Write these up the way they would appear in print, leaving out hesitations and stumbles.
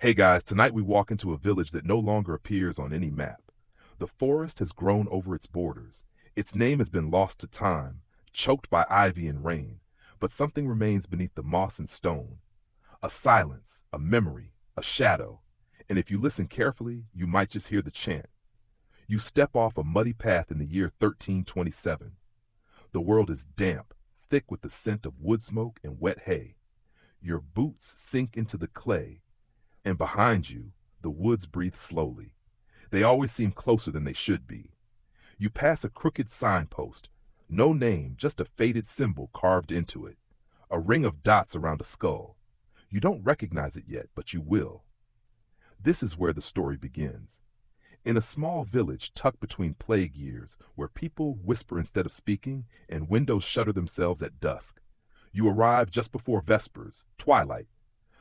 Hey guys, tonight we walk into a village that no longer appears on any map. The forest has grown over its borders. Its name has been lost to time, choked by ivy and rain, but something remains beneath the moss and stone. A silence, a memory, a shadow. And if you listen carefully, you might just hear the chant. You step off a muddy path in the year 1327. The world is damp, thick with the scent of wood smoke and wet hay. Your boots sink into the clay, and behind you, the woods breathe slowly. They always seem closer than they should be. You pass a crooked signpost, no name, just a faded symbol carved into it, a ring of dots around a skull. You don't recognize it yet, but you will. This is where the story begins. In a small village tucked between plague years, where people whisper instead of speaking and windows shutter themselves at dusk. You arrive just before Vespers, twilight.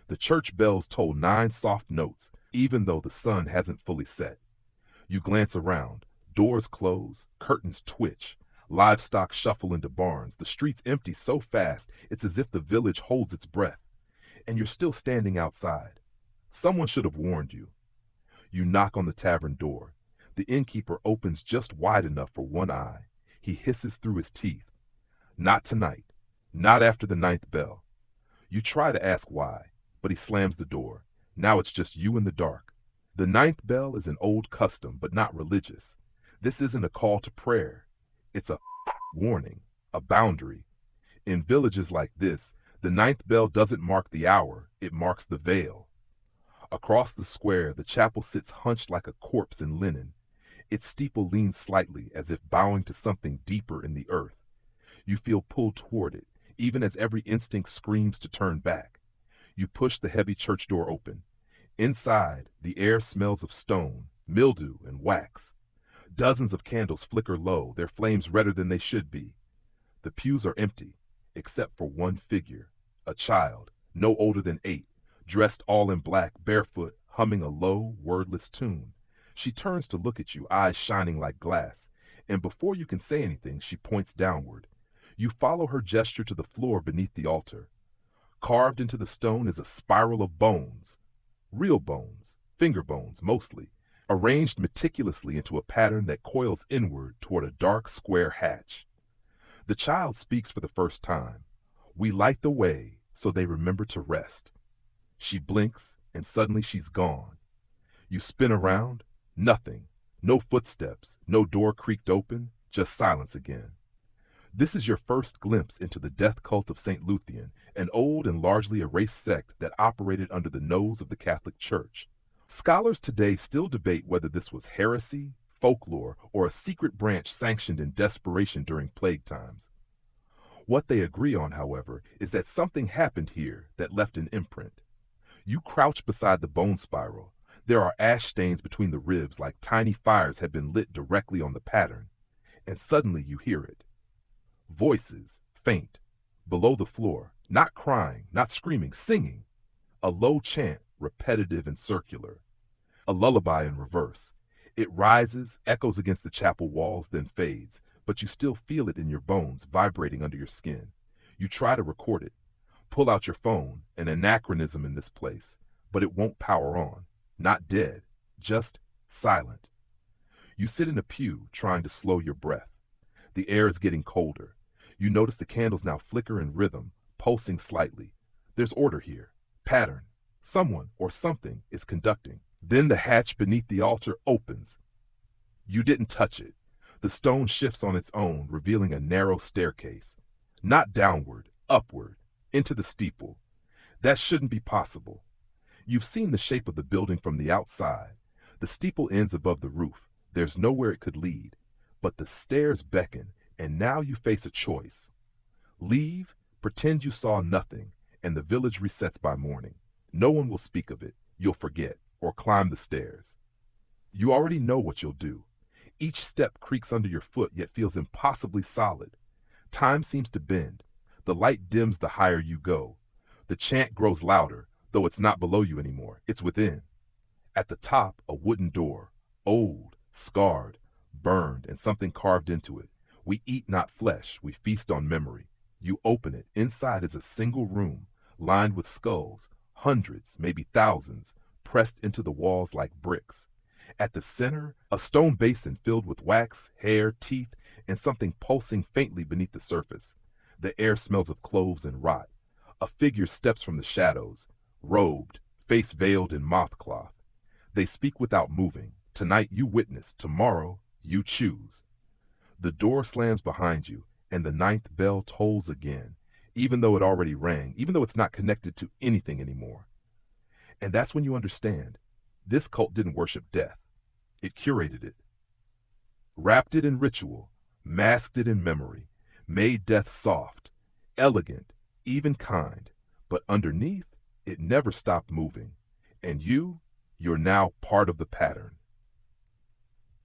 The church bells toll 9 soft notes, even though the sun hasn't fully set. You glance around. Doors close, curtains twitch, livestock shuffle into barns. The streets empty so fast, it's as if the village holds its breath. And you're still standing outside. Someone should have warned you. You knock on the tavern door. The innkeeper opens just wide enough for one eye. He hisses through his teeth. Not tonight. Not after the 9th bell. You try to ask why, but he slams the door. Now it's just you in the dark. The 9th bell is an old custom, but not religious. This isn't a call to prayer. It's a warning, a boundary. In villages like this, the 9th bell doesn't mark the hour, it marks the veil. Across the square, the chapel sits hunched like a corpse in linen. Its steeple leans slightly, as if bowing to something deeper in the earth. You feel pulled toward it, even as every instinct screams to turn back. You push the heavy church door open. Inside, the air smells of stone, mildew, and wax. Dozens of candles flicker low, their flames redder than they should be. The pews are empty, except for one figure, a child, no older than 8, dressed all in black, barefoot, humming a low, wordless tune. She turns to look at you, eyes shining like glass, and before you can say anything, she points downward. You follow her gesture to the floor beneath the altar. Carved into the stone is a spiral of bones. Real bones, finger bones mostly, arranged meticulously into a pattern that coils inward toward a dark square hatch. The child speaks for the first time. We light the way so they remember to rest. She blinks, and suddenly she's gone. You spin around, nothing. No footsteps, no door creaked open, just silence again. This is your first glimpse into the death cult of St. Lutheran, an old and largely erased sect that operated under the nose of the Catholic Church. Scholars today still debate whether this was heresy, folklore, or a secret branch sanctioned in desperation during plague times. What they agree on, however, is that something happened here that left an imprint. You crouch beside the bone spiral. There are ash stains between the ribs like tiny fires had been lit directly on the pattern. And suddenly you hear it. Voices, faint, below the floor, not crying, not screaming, singing. A low chant, repetitive and circular. A lullaby in reverse. It rises, echoes against the chapel walls, then fades, but you still feel it in your bones, vibrating under your skin. You try to record it. Pull out your phone, an anachronism in this place, but it won't power on. Not dead, just silent. You sit in a pew, trying to slow your breath. The air is getting colder. You notice the candles now flicker in rhythm, pulsing slightly. There's order here, pattern. Someone or something is conducting. Then the hatch beneath the altar opens. You didn't touch it. The stone shifts on its own, revealing a narrow staircase. Not downward, upward, into the steeple. That shouldn't be possible. You've seen the shape of the building from the outside. The steeple ends above the roof. There's nowhere it could lead. But the stairs beckon, and now you face a choice. Leave, pretend you saw nothing, and the village resets by morning. No one will speak of it. You'll forget, or climb the stairs. You already know what you'll do. Each step creaks under your foot, yet feels impossibly solid. Time seems to bend. The light dims the higher you go. The chant grows louder, though it's not below you anymore. It's within. At the top, a wooden door, old, scarred, burned, and something carved into it. We eat not flesh, we feast on memory. You open it. Inside is a single room, lined with skulls, hundreds, maybe thousands, pressed into the walls like bricks. At the center, a stone basin filled with wax, hair, teeth, and something pulsing faintly beneath the surface. The air smells of cloves and rot. A figure steps from the shadows, robed, face veiled in moth cloth. They speak without moving. Tonight you witness, tomorrow you choose. The door slams behind you, and the ninth bell tolls again, even though it already rang, even though it's not connected to anything anymore. And that's when you understand, this cult didn't worship death. It curated it. Wrapped it in ritual, masked it in memory, made death soft, elegant, even kind, but underneath, it never stopped moving. And you're now part of the pattern.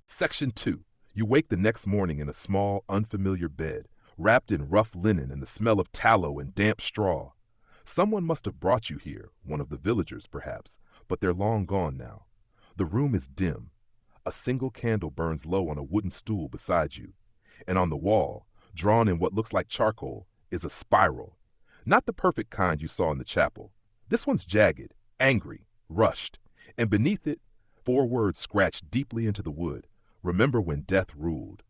Section 2. You wake the next morning in a small, unfamiliar bed, wrapped in rough linen and the smell of tallow and damp straw. Someone must have brought you here, one of the villagers perhaps, but they're long gone now. The room is dim. A single candle burns low on a wooden stool beside you, and on the wall, drawn in what looks like charcoal, is a spiral. Not the perfect kind you saw in the chapel. This one's jagged, angry, rushed, and beneath it, 4 words scratched deeply into the wood. Remember when death ruled.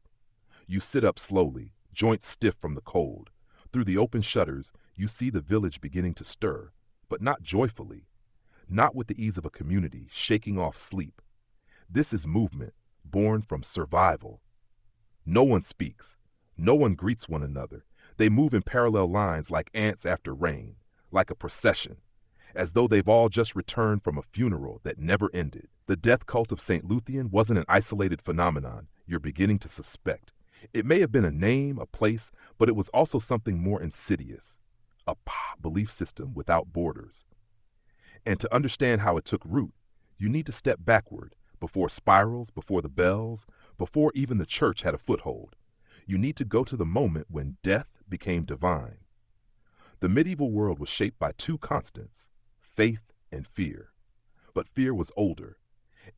You sit up slowly, joints stiff from the cold. Through the open shutters, you see the village beginning to stir, but not joyfully, not with the ease of a community shaking off sleep. This is movement, born from survival. No one speaks. No one greets one another. They move in parallel lines like ants after rain, like a procession, as though they've all just returned from a funeral that never ended. The death cult of St. Luthien wasn't an isolated phenomenon you're beginning to suspect. It may have been a name, a place, but it was also something more insidious, a belief system without borders. And to understand how it took root, you need to step backward, before spirals, before the bells, before even the church had a foothold. You need to go to the moment when death became divine. The medieval world was shaped by 2 constants, faith and fear. But fear was older,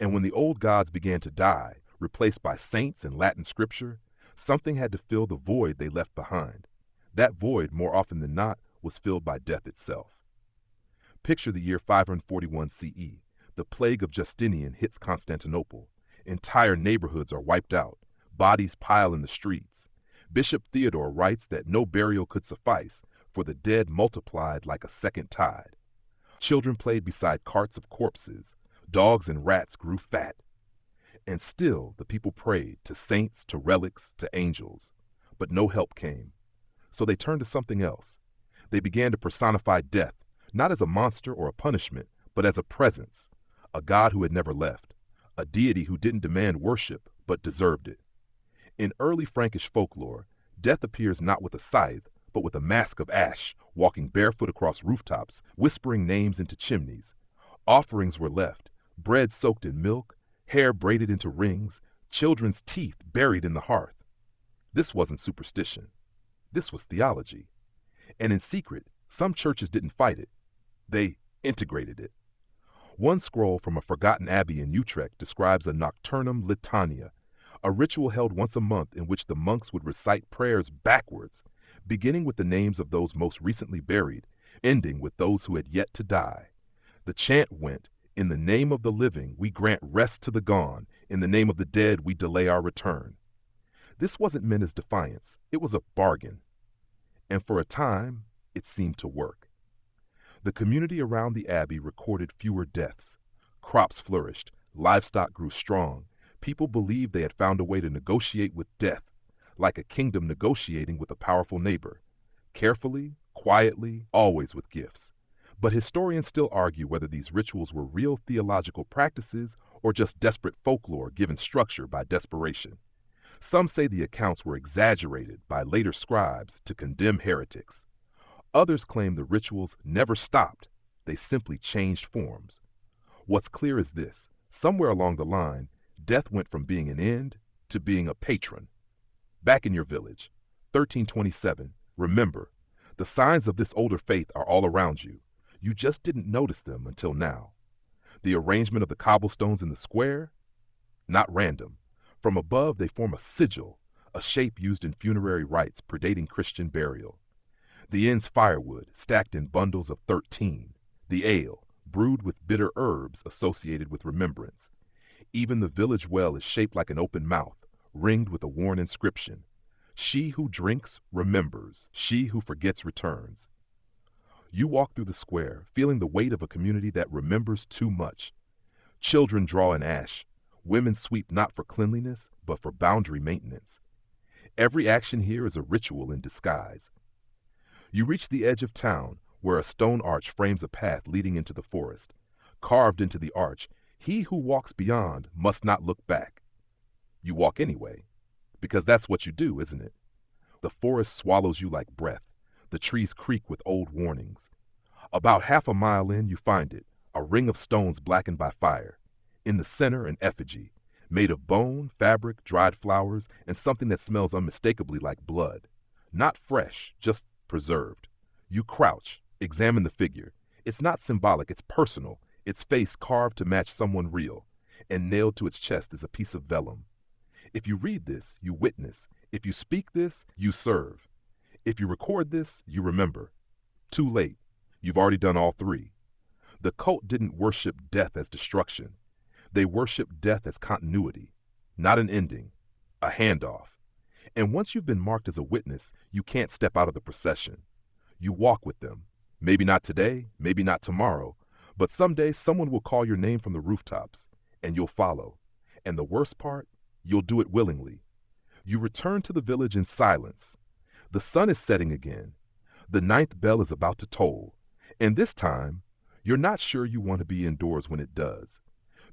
and when the old gods began to die, replaced by saints and Latin scripture, something had to fill the void they left behind. That void, more often than not, was filled by death itself. Picture the year 541 CE. The plague of Justinian hits Constantinople. Entire neighborhoods are wiped out. Bodies pile in the streets. Bishop Theodore writes that no burial could suffice, for the dead multiplied like a second tide. Children played beside carts of corpses. Dogs and rats grew fat. And still the people prayed to saints, to relics, to angels. But no help came. So they turned to something else. They began to personify death, not as a monster or a punishment, but as a presence, a god who had never left, a deity who didn't demand worship, but deserved it. In early Frankish folklore, death appears not with a scythe, but with a mask of ash, walking barefoot across rooftops, whispering names into chimneys. Offerings were left, bread soaked in milk, hair braided into rings, children's teeth buried in the hearth. This wasn't superstition. This was theology. And in secret, some churches didn't fight it. They integrated it. One scroll from a forgotten abbey in Utrecht describes a nocturnum litania, a ritual held once a month in which the monks would recite prayers backwards, beginning with the names of those most recently buried, ending with those who had yet to die. The chant went, "In the name of the living, we grant rest to the gone. In the name of the dead, we delay our return." This wasn't meant as defiance. It was a bargain. And for a time, it seemed to work. The community around the abbey recorded fewer deaths. Crops flourished. Livestock grew strong. People believed they had found a way to negotiate with death, like a kingdom negotiating with a powerful neighbor. Carefully, quietly, always with gifts. But historians still argue whether these rituals were real theological practices or just desperate folklore given structure by desperation. Some say the accounts were exaggerated by later scribes to condemn heretics. Others claim the rituals never stopped. They simply changed forms. What's clear is this: somewhere along the line, death went from being an end to being a patron. Back in your village, 1327, remember, the signs of this older faith are all around you. You just didn't notice them until now. The arrangement of the cobblestones in the square? Not random. From above, they form a sigil, a shape used in funerary rites predating Christian burial. The end's firewood, stacked in bundles of 13. The ale, brewed with bitter herbs associated with remembrance. Even the village well is shaped like an open mouth, ringed with a worn inscription. She who drinks remembers, she who forgets returns. You walk through the square, feeling the weight of a community that remembers too much. Children draw in ash. Women sweep not for cleanliness, but for boundary maintenance. Every action here is a ritual in disguise. You reach the edge of town, where a stone arch frames a path leading into the forest. Carved into the arch, he who walks beyond must not look back. You walk anyway, because that's what you do, isn't it? The forest swallows you like breath. The trees creak with old warnings. About half a mile in, you find it, a ring of stones blackened by fire. In the center, an effigy, made of bone, fabric, dried flowers, and something that smells unmistakably like blood. Not fresh, just preserved. You crouch, examine the figure. It's not symbolic, it's personal, its face carved to match someone real, and nailed to its chest is a piece of vellum. If you read this, you witness. If you speak this, you serve. If you record this, you remember. Too late. You've already done all three. The cult didn't worship death as destruction. They worshiped death as continuity, not an ending, a handoff. And once you've been marked as a witness, you can't step out of the procession. You walk with them. Maybe not today, maybe not tomorrow, but someday someone will call your name from the rooftops, and you'll follow. And the worst part, you'll do it willingly. You return to the village in silence. The sun is setting again. The ninth bell is about to toll. And this time, you're not sure you want to be indoors when it does,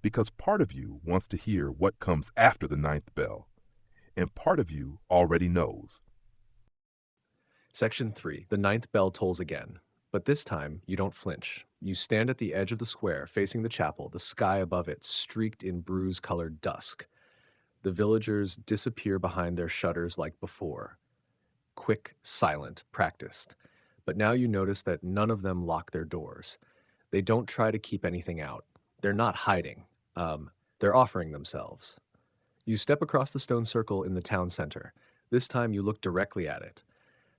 because part of you wants to hear what comes after the ninth bell, and part of you already knows. Section 3. The ninth bell tolls again, but this time you don't flinch. You stand at the edge of the square, facing the chapel, the sky above it streaked in bruise-colored dusk. The villagers disappear behind their shutters like before. Quick, silent, practiced. But now you notice that none of them lock their doors. They don't try to keep anything out. They're not hiding. They're offering themselves. You step across the stone circle in the town center. This time you look directly at it.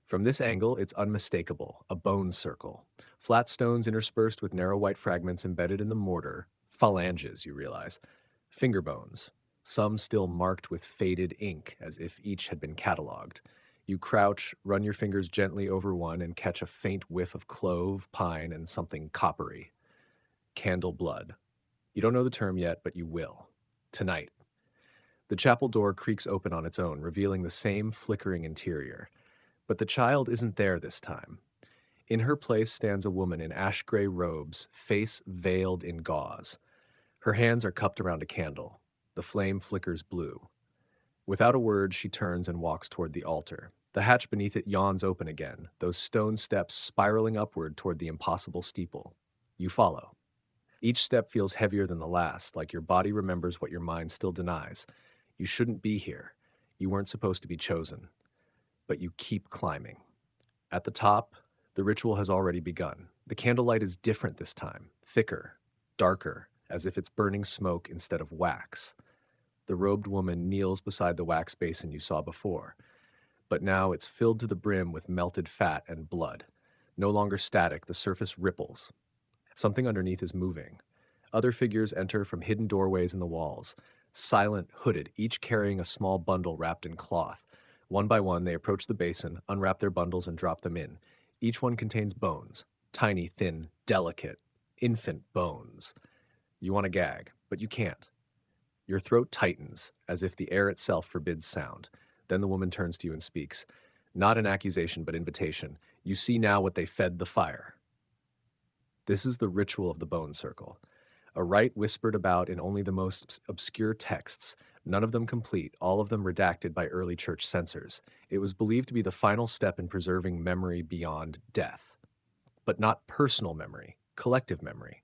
From this angle, it's unmistakable, a bone circle. Flat stones interspersed with narrow white fragments embedded in the mortar. Phalanges, you realize. Finger bones. Some still marked with faded ink, as if each had been cataloged. You crouch, run your fingers gently over one, and catch a faint whiff of clove, pine, and something coppery. Candle blood. You don't know the term yet, but you will. Tonight. The chapel door creaks open on its own, revealing the same flickering interior. But the child isn't there this time. In her place stands a woman in ash-gray robes, face veiled in gauze. Her hands are cupped around a candle. The flame flickers blue. Without a word, she turns and walks toward the altar. The hatch beneath it yawns open again, those stone steps spiraling upward toward the impossible steeple. You follow. Each step feels heavier than the last, like your body remembers what your mind still denies. You shouldn't be here. You weren't supposed to be chosen. But you keep climbing. At the top, the ritual has already begun. The candlelight is different this time, thicker, darker, as if it's burning smoke instead of wax. The robed woman kneels beside the wax basin you saw before, but now it's filled to the brim with melted fat and blood. No longer static, the surface ripples. Something underneath is moving. Other figures enter from hidden doorways in the walls, silent, hooded, each carrying a small bundle wrapped in cloth. One by one, they approach the basin, unwrap their bundles, and drop them in. Each one contains bones, tiny, thin, delicate, infant bones. You want to gag, but you can't. Your throat tightens, as if the air itself forbids sound. Then the woman turns to you and speaks. Not an accusation, but invitation. You see now what they fed the fire. This is the ritual of the bone circle. A rite whispered about in only the most obscure texts, none of them complete, all of them redacted by early church censors. It was believed to be the final step in preserving memory beyond death. But not personal memory, collective memory.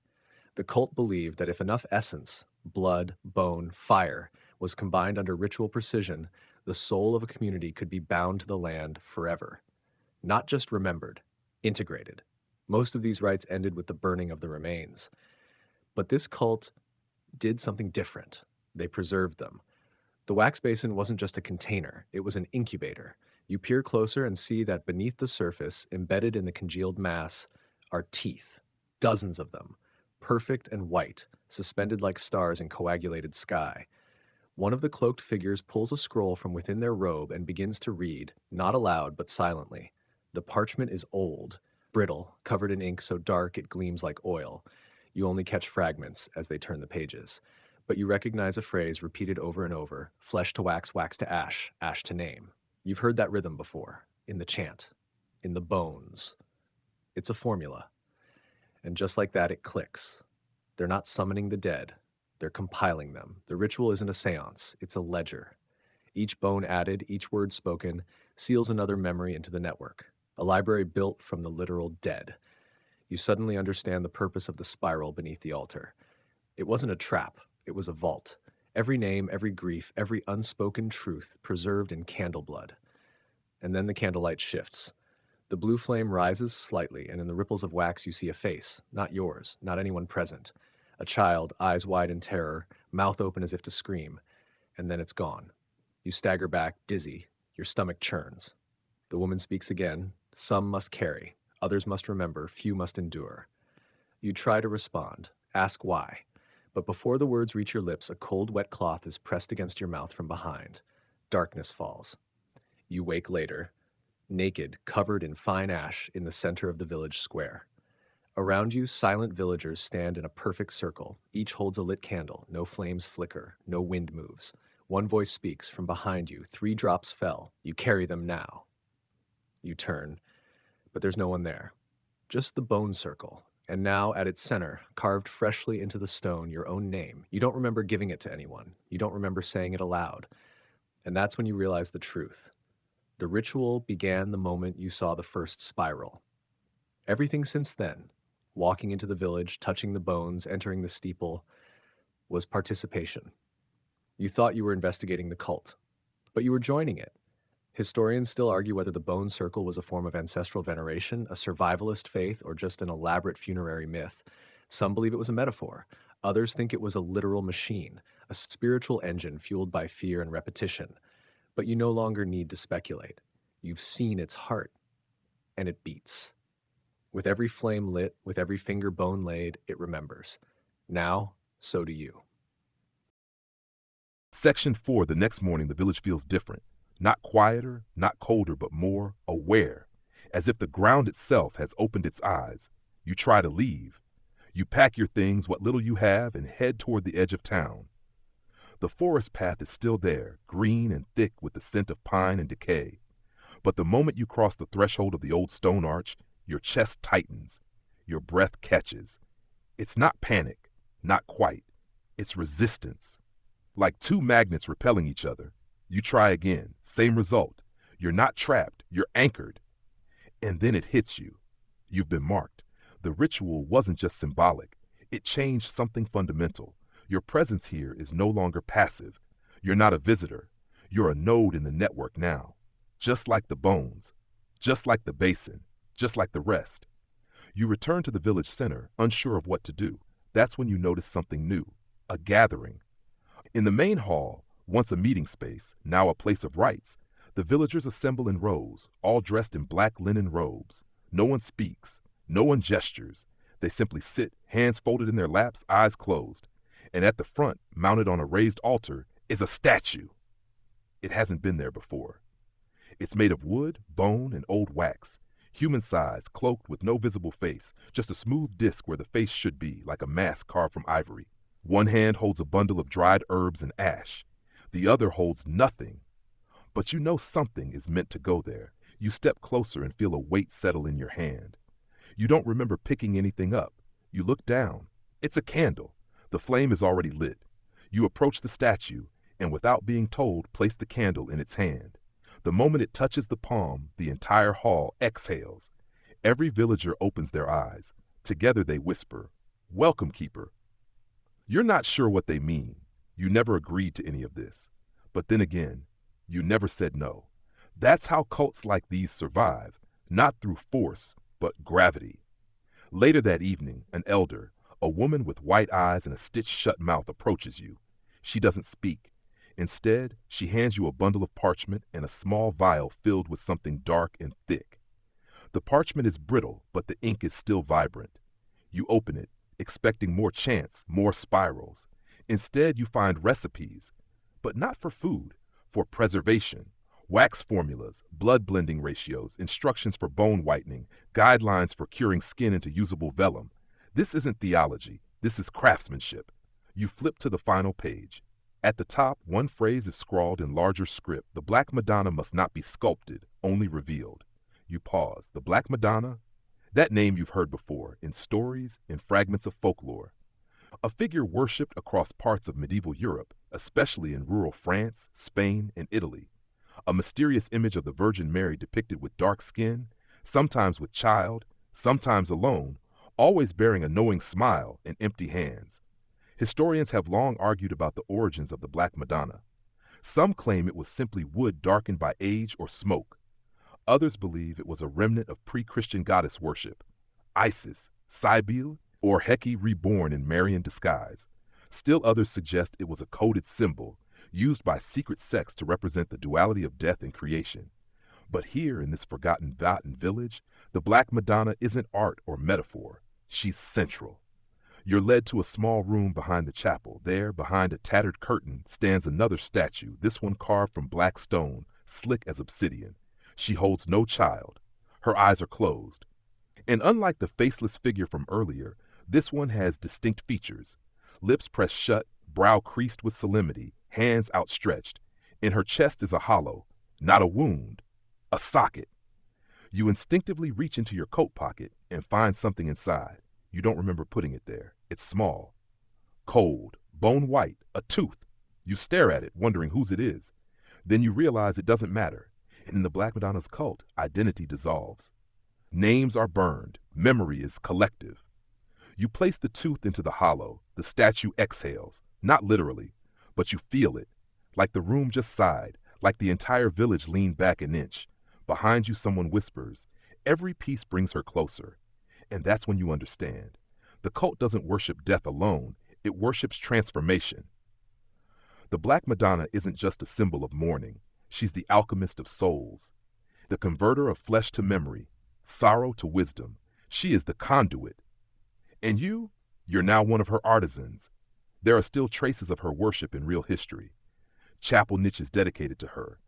The cult believed that if enough essence, blood, bone, fire, was combined under ritual precision, the soul of a community could be bound to the land forever. Not just remembered, integrated. Most of these rites ended with the burning of the remains. But this cult did something different. They preserved them. The wax basin wasn't just a container, it was an incubator. You peer closer and see that beneath the surface, embedded in the congealed mass, are teeth, dozens of them, perfect and white, suspended like stars in coagulated sky. One of the cloaked figures pulls a scroll from within their robe and begins to read, not aloud but silently. The parchment is old, brittle, covered in ink so dark it gleams like oil. You only catch fragments as they turn the pages. But you recognize a phrase repeated over and over: flesh to wax, wax to ash, ash to name. You've heard that rhythm before, in the chant, in the bones. It's a formula. And just like that, it clicks. They're not summoning the dead. They're compiling them. The ritual isn't a seance, it's a ledger. Each bone added, each word spoken, seals another memory into the network. A library built from the literal dead. You suddenly understand the purpose of the spiral beneath the altar. It wasn't a trap, it was a vault. Every name, every grief, every unspoken truth preserved in candle blood. And then the candlelight shifts. The blue flame rises slightly, and in the ripples of wax you see a face, not yours, not anyone present. A child, eyes wide in terror, mouth open as if to scream, and then it's gone. You stagger back, dizzy. Your stomach churns. The woman speaks again. Some must carry, others must remember, few must endure. You try to respond, ask why. But before the words reach your lips, a cold, wet cloth is pressed against your mouth from behind. Darkness falls. You wake later, naked, covered in fine ash in the center of the village square. Around you, silent villagers stand in a perfect circle. Each holds a lit candle. No flames flicker. No wind moves. One voice speaks from behind you. 3 drops fell. You carry them now. You turn, but there's no one there. Just the bone circle. And now, at its center, carved freshly into the stone, your own name. You don't remember giving it to anyone. You don't remember saying it aloud. And that's when you realize the truth. The ritual began the moment you saw the first spiral. Everything since then, walking into the village, touching the bones, entering the steeple, was participation. You thought you were investigating the cult, but you were joining it. Historians still argue whether the bone circle was a form of ancestral veneration, a survivalist faith, or just an elaborate funerary myth. Some believe it was a metaphor. Others think it was a literal machine, a spiritual engine fueled by fear and repetition. But you no longer need to speculate. You've seen its heart, and it beats. With every flame lit, with every finger bone laid, it remembers. Now, so do you. Section 4. The next morning, the village feels different. Not quieter, not colder, but more aware. As if the ground itself has opened its eyes. You try to leave. You pack your things, what little you have, and head toward the edge of town. The forest path is still there, green and thick with the scent of pine and decay. But the moment you cross the threshold of the old stone arch, your chest tightens. Your breath catches. It's not panic, not quite. It's resistance. Like 2 magnets repelling each other. You try again, same result. You're not trapped, you're anchored. And then it hits you. You've been marked. The ritual wasn't just symbolic. It changed something fundamental. Your presence here is no longer passive. You're not a visitor. You're a node in the network now. Just like the bones. Just like the basin. Just like the rest. You return to the village center, unsure of what to do. That's when you notice something new. A gathering. In the main hall, once a meeting space, now a place of rites, the villagers assemble in rows, all dressed in black linen robes. No one speaks. No one gestures. They simply sit, hands folded in their laps, eyes closed. And at the front, mounted on a raised altar, is a statue. It hasn't been there before. It's made of wood, bone, and old wax. Human-sized, cloaked with no visible face, just a smooth disc where the face should be, like a mask carved from ivory. One hand holds a bundle of dried herbs and ash. The other holds nothing. But you know something is meant to go there. You step closer and feel a weight settle in your hand. You don't remember picking anything up. You look down. It's a candle. The flame is already lit. You approach the statue, and without being told, place the candle in its hand. The moment it touches the palm, the entire hall exhales. Every villager opens their eyes. Together they whisper, "Welcome, Keeper." You're not sure what they mean. You never agreed to any of this. But then again, you never said no. That's how cults like these survive, not through force, but gravity. Later that evening, an elder, a woman with white eyes and a stitched-shut mouth, approaches you. She doesn't speak. Instead, she hands you a bundle of parchment and a small vial filled with something dark and thick. The parchment is brittle, but the ink is still vibrant. You open it. expecting more chance, more spirals. Instead, you find recipes, but not for food, for preservation. Wax formulas, blood blending ratios, instructions for bone whitening, guidelines for curing skin into usable vellum. This isn't theology, this is craftsmanship. You flip to the final page. At the top, one phrase is scrawled in larger script: the Black Madonna must not be sculpted, only revealed. You pause. The Black Madonna? That name you've heard before, in stories, in fragments of folklore. A figure worshipped across parts of medieval Europe, especially in rural France, Spain, and Italy. A mysterious image of the Virgin Mary depicted with dark skin, sometimes with child, sometimes alone, always bearing a knowing smile and empty hands. Historians have long argued about the origins of the Black Madonna. Some claim it was simply wood darkened by age or smoke. Others believe it was a remnant of pre-Christian goddess worship, Isis, Cybele, or Heki reborn in Marian disguise. Still others suggest it was a coded symbol, used by secret sects to represent the duality of death and creation. But here in this forgotten village, the Black Madonna isn't art or metaphor. She's central. You're led to a small room behind the chapel. There, behind a tattered curtain, stands another statue, this one carved from black stone, slick as obsidian. She holds no child. Her eyes are closed. And unlike the faceless figure from earlier, this one has distinct features. Lips pressed shut, brow creased with solemnity, hands outstretched. In her chest is a hollow, not a wound, a socket. You instinctively reach into your coat pocket and find something inside. You don't remember putting it there. It's small, cold, bone white, a tooth. You stare at it, wondering whose it is. Then you realize it doesn't matter. In the Black Madonna's cult, identity dissolves. Names are burned. Memory is collective. You place the tooth into the hollow. The statue exhales, not literally, but you feel it. Like the room just sighed, like the entire village leaned back an inch. Behind you, someone whispers. Every piece brings her closer. And that's when you understand. The cult doesn't worship death alone. It worships transformation. The Black Madonna isn't just a symbol of mourning. She's the alchemist of souls, the converter of flesh to memory, sorrow to wisdom. She is the conduit. And you're now one of her artisans. There are still traces of her worship in real history. Chapel niches dedicated to her,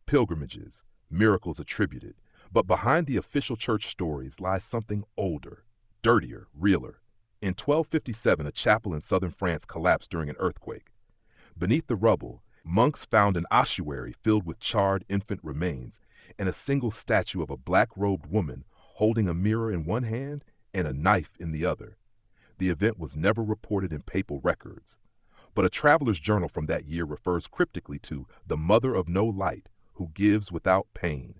pilgrimages, miracles attributed. But behind the official church stories lies something older, dirtier, realer. In 1257, a chapel in southern France collapsed during an earthquake. Beneath the rubble, monks found an ossuary filled with charred infant remains and a single statue of a black-robed woman holding a mirror in one hand and a knife in the other. The event was never reported in papal records, but a traveler's journal from that year refers cryptically to the Mother of No Light who gives without pain.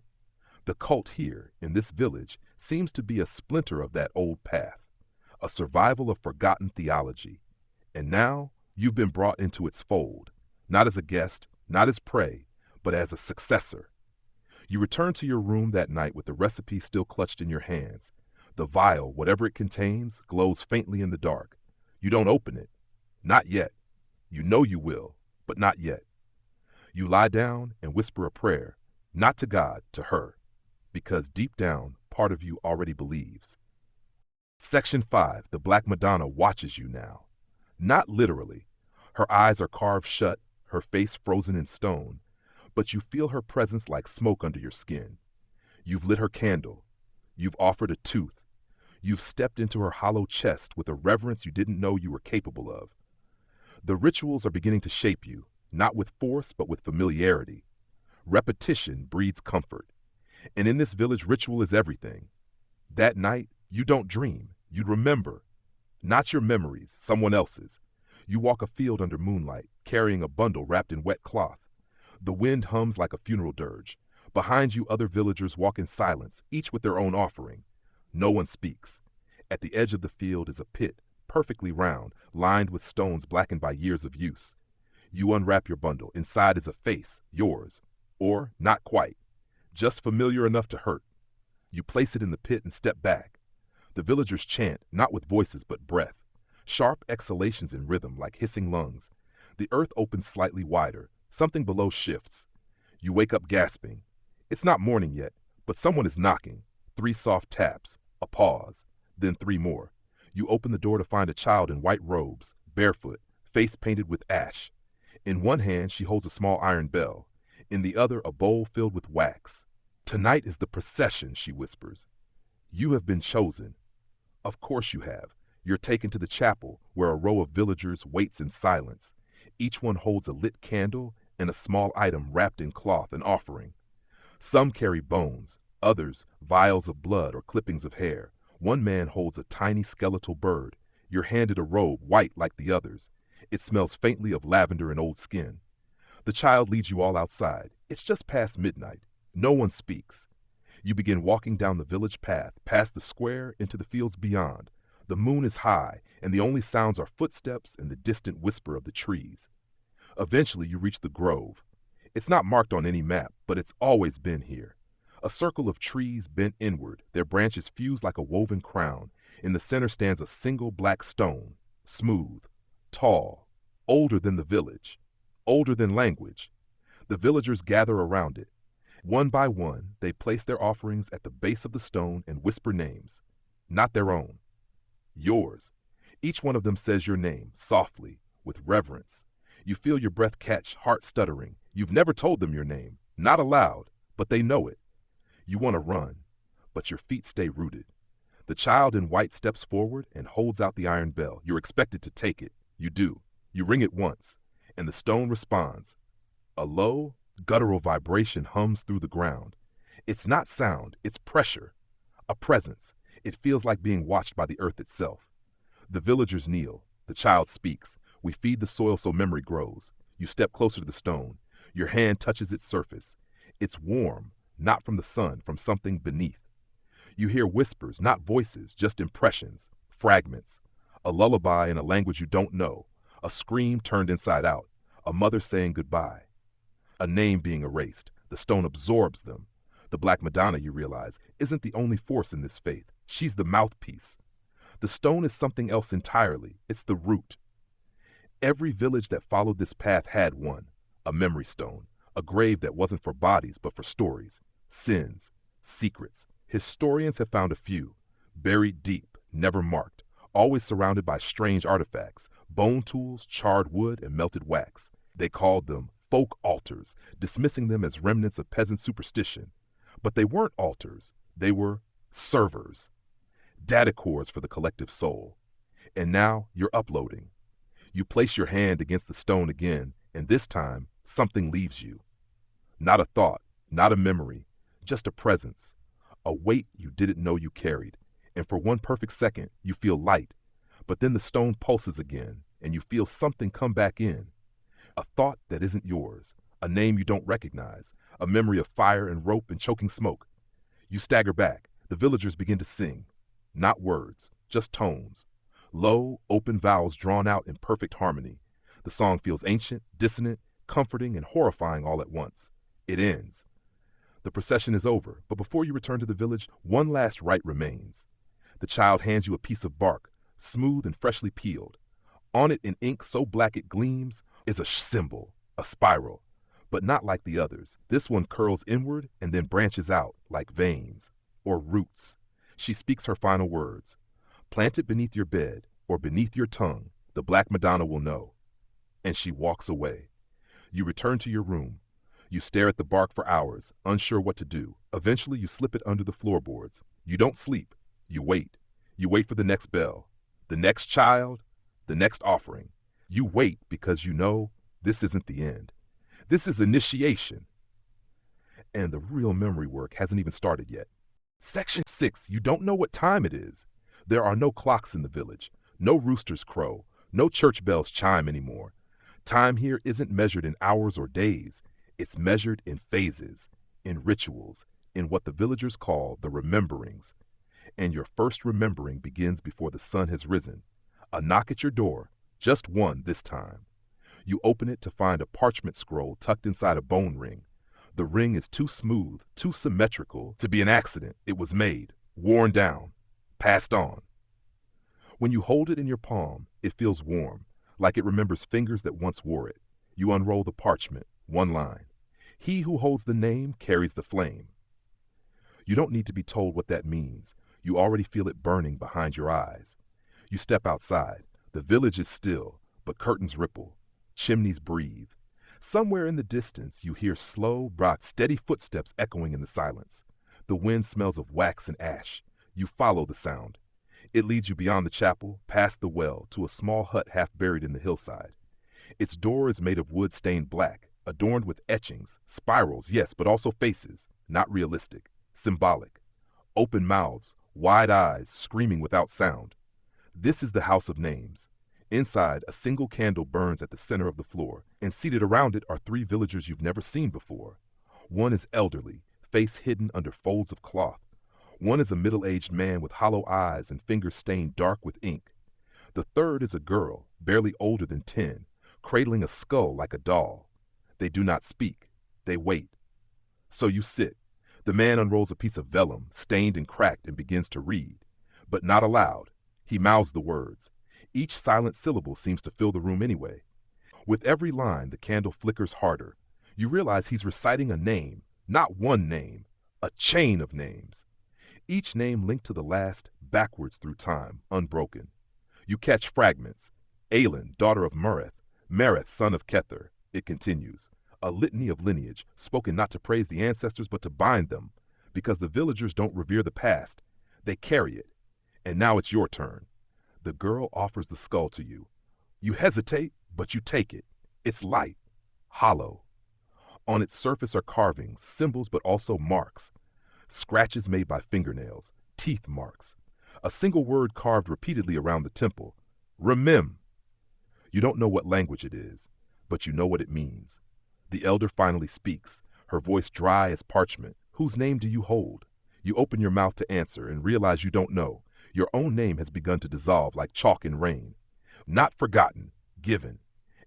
The cult here, in this village, seems to be a splinter of that old path, a survival of forgotten theology. And now, you've been brought into its fold, not as a guest, not as prey, but as a successor. You return to your room that night with the recipe still clutched in your hands. The vial, whatever it contains, glows faintly in the dark. You don't open it. Not yet. You know you will, but not yet. You lie down and whisper a prayer, not to God, to her, because deep down, part of you already believes. Section 5, the Black Madonna watches you now. Not literally. Her eyes are carved shut, her face frozen in stone, but you feel her presence like smoke under your skin. You've lit her candle. You've offered a tooth. You've stepped into her hollow chest with a reverence you didn't know you were capable of. The rituals are beginning to shape you, not with force, but with familiarity. Repetition breeds comfort. And in this village, ritual is everything. That night, you don't dream. You'd remember. Not your memories, someone else's. You walk a field under moonlight, carrying a bundle wrapped in wet cloth. The wind hums like a funeral dirge. Behind you, other villagers walk in silence, each with their own offering. No one speaks. At the edge of the field is a pit, perfectly round, lined with stones blackened by years of use. You unwrap your bundle. Inside is a face, yours. Or not quite. Just familiar enough to hurt. You place it in the pit and step back. The villagers chant, not with voices but breath. Sharp exhalations in rhythm like hissing lungs. The earth opens slightly wider. Something below shifts. You wake up gasping. It's not morning yet, but someone is knocking. 3 soft taps. A pause. Then 3 more. You open the door to find a child in white robes, barefoot, face painted with ash. In one hand, she holds a small iron bell. In the other, a bowl filled with wax. "Tonight is the procession," she whispers. "You have been chosen." Of course you have. You're taken to the chapel, where a row of villagers waits in silence. Each one holds a lit candle and a small item wrapped in cloth, an offering. Some carry bones, others vials of blood or clippings of hair. One man holds a tiny skeletal bird. You're handed a robe white like the others. It smells faintly of lavender and old skin. The child leads you all outside. It's just past midnight. No one speaks. You begin walking down the village path, past the square, into the fields beyond. The moon is high, and the only sounds are footsteps and the distant whisper of the trees. Eventually, you reach the grove. It's not marked on any map, but it's always been here. A circle of trees bent inward, their branches fused like a woven crown. In the center stands a single black stone, smooth, tall, older than the village, older than language. The villagers gather around it. One by one, they place their offerings at the base of the stone and whisper names. Not their own. Yours. Each one of them says your name, softly, with reverence. You feel your breath catch, heart stuttering. You've never told them your name, not aloud, but they know it. You want to run, but your feet stay rooted. The child in white steps forward and holds out the iron bell. You're expected to take it. You do. You ring it once, and the stone responds. A low, guttural vibration hums through the ground. It's not sound, it's pressure, a presence. It feels like being watched by the earth itself. The villagers kneel. The child speaks. We feed the soil so memory grows. You step closer to the stone. Your hand touches its surface. It's warm, not from the sun, from something beneath. You hear whispers, not voices, just impressions, fragments. A lullaby in a language you don't know. A scream turned inside out. A mother saying goodbye. A name being erased. The stone absorbs them. The Black Madonna, you realize, isn't the only force in this faith. She's the mouthpiece. The stone is something else entirely. It's the root. Every village that followed this path had one. A memory stone. A grave that wasn't for bodies, but for stories. Sins. Secrets. Historians have found a few. Buried deep, never marked. Always surrounded by strange artifacts. Bone tools, charred wood, and melted wax. They called them folk altars, dismissing them as remnants of peasant superstition. But they weren't altars. They were servers. Data cores for the collective soul. And now you're uploading. You place your hand against the stone again, and this time, something leaves you. Not a thought, not a memory, just a presence. A weight you didn't know you carried. And for one perfect second, you feel light. But then the stone pulses again, and you feel something come back in. A thought that isn't yours. A name you don't recognize. A memory of fire and rope and choking smoke. You stagger back. The villagers begin to sing. Not words, just tones. Low, open vowels drawn out in perfect harmony. The song feels ancient, dissonant, comforting, and horrifying all at once. It ends. The procession is over, but before you return to the village, one last rite remains. The child hands you a piece of bark, smooth and freshly peeled. On it in ink so black it gleams is a symbol, a spiral, but not like the others. This one curls inward and then branches out like veins or roots. She speaks her final words. Plant it beneath your bed or beneath your tongue. The Black Madonna will know. And she walks away. You return to your room. You stare at the bark for hours, unsure what to do. Eventually, you slip it under the floorboards. You don't sleep. You wait. You wait for the next bell, the next child, the next offering. You wait because you know this isn't the end. This is initiation. And the real memory work hasn't even started yet. Section 6. You don't know what time it is. There are no clocks in the village. No roosters crow. No church bells chime anymore. Time here isn't measured in hours or days. It's measured in phases, in rituals, in what the villagers call the rememberings. And your first remembering begins before the sun has risen. A knock at your door, just one this time. You open it to find a parchment scroll tucked inside a bone ring. The ring is too smooth, too symmetrical to be an accident. It was made, worn down, passed on. When you hold it in your palm, it feels warm, like it remembers fingers that once wore it. You unroll the parchment, one line. He who holds the name carries the flame. You don't need to be told what that means. You already feel it burning behind your eyes. You step outside. The village is still, but curtains ripple. Chimneys breathe. Somewhere in the distance, you hear slow, broad, steady footsteps echoing in the silence. The wind smells of wax and ash. You follow the sound. It leads you beyond the chapel, past the well, to a small hut half buried in the hillside. Its door is made of wood stained black, adorned with etchings, spirals, yes, but also faces, not realistic, symbolic. Open mouths, wide eyes, screaming without sound. This is the House of Names. Inside, a single candle burns at the center of the floor, and seated around it are three villagers you've never seen before. One is elderly, face hidden under folds of cloth. One is a middle-aged man with hollow eyes and fingers stained dark with ink. The third is a girl, barely older than 10, cradling a skull like a doll. They do not speak. They wait. So you sit. The man unrolls a piece of vellum, stained and cracked, and begins to read. But not aloud. He mouths the words. Each silent syllable seems to fill the room anyway. With every line, the candle flickers harder. You realize he's reciting a name, not one name, a chain of names. Each name linked to the last, backwards through time, unbroken. You catch fragments. Aelin, daughter of Mureth, Mereth, son of Kether. It continues. A litany of lineage, spoken not to praise the ancestors but to bind them, because the villagers don't revere the past. They carry it. And now it's your turn. The girl offers the skull to you. You hesitate, but you take it. It's light, hollow. On its surface are carvings, symbols, but also marks. Scratches made by fingernails, teeth marks. A single word carved repeatedly around the temple. Remem. You don't know what language it is, but you know what it means. The elder finally speaks, her voice dry as parchment. Whose name do you hold? You open your mouth to answer and realize you don't know. Your own name has begun to dissolve like chalk in rain. Not forgotten, given.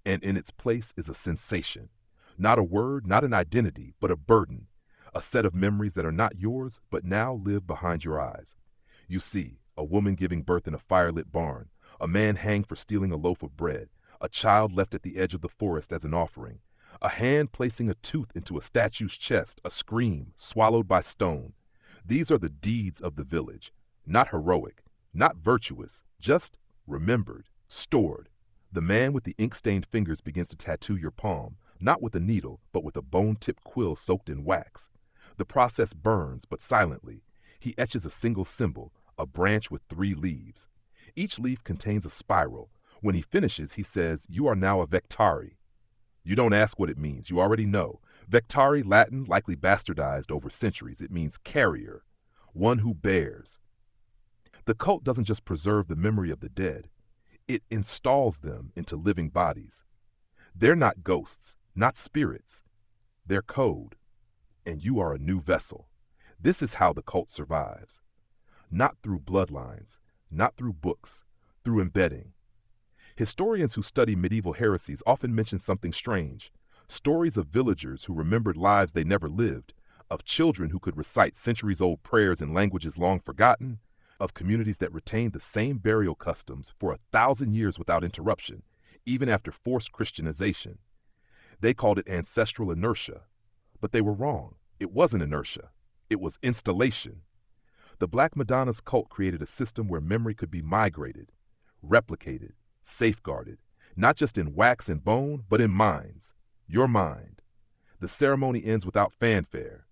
And in its place is a sensation. Not a word, not an identity, but a burden. A set of memories that are not yours, but now live behind your eyes. You see, a woman giving birth in a firelit barn, a man hanged for stealing a loaf of bread, a child left at the edge of the forest as an offering, a hand placing a tooth into a statue's chest, a scream swallowed by stone. These are the deeds of the village, not heroic, not virtuous, just remembered, stored. The man with the ink-stained fingers begins to tattoo your palm, not with a needle, but with a bone-tipped quill soaked in wax. The process burns, but silently. He etches a single symbol, a branch with 3 leaves. Each leaf contains a spiral. When he finishes, he says, "You are now a vectari." You don't ask what it means. You already know. Vectari, Latin, likely bastardized over centuries. It means carrier, one who bears. The cult doesn't just preserve the memory of the dead. It installs them into living bodies. They're not ghosts, not spirits. They're code. And you are a new vessel. This is how the cult survives. Not through bloodlines, not through books, through embedding. Historians who study medieval heresies often mention something strange. Stories of villagers who remembered lives they never lived, of children who could recite centuries-old prayers in languages long forgotten, of communities that retained the same burial customs for 1,000 years without interruption, even after forced Christianization. They called it ancestral inertia, but they were wrong. It wasn't inertia. It was installation. The Black Madonna's cult created a system where memory could be migrated, replicated, safeguarded, not just in wax and bone, but in minds. Your mind. The ceremony ends without fanfare.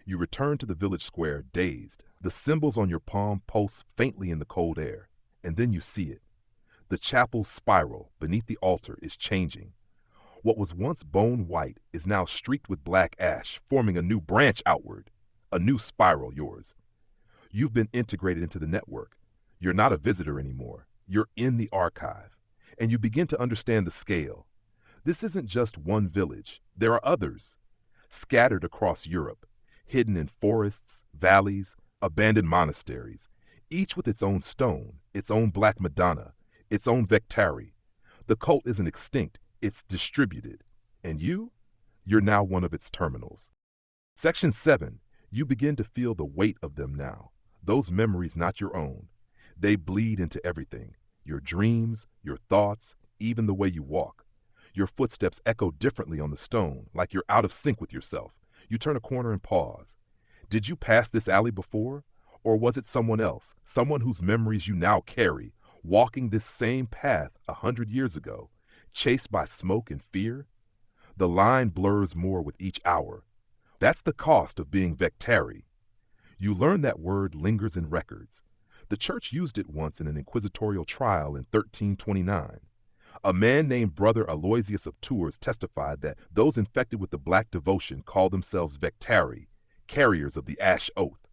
You return to the village square, dazed. The symbols on your palm pulse faintly in the cold air, and then you see it. The chapel's spiral beneath the altar is changing. What was once bone white is now streaked with black ash, forming a new branch outward, a new spiral yours. You've been integrated into the network. You're not a visitor anymore. You're in the archive, and you begin to understand the scale. This isn't just one village. There are others, scattered across Europe, hidden in forests, valleys, abandoned monasteries, each with its own stone, its own Black Madonna, its own Vectari. The cult isn't extinct, it's distributed. And you're now one of its terminals. Section 7, you begin to feel the weight of them now. Those memories not your own. They bleed into everything. Your dreams, your thoughts, even the way you walk. Your footsteps echo differently on the stone, like you're out of sync with yourself. You turn a corner and pause. Did you pass this alley before? Or was it someone else, someone whose memories you now carry, walking this same path 100 years ago, chased by smoke and fear. The line blurs more with each hour. That's the cost of being vectari. You learn that word lingers in records. The church used it once in an inquisitorial trial in 1329. A man named Brother Aloysius of Tours testified that those infected with the black devotion called themselves vectari, carriers of the ash oath.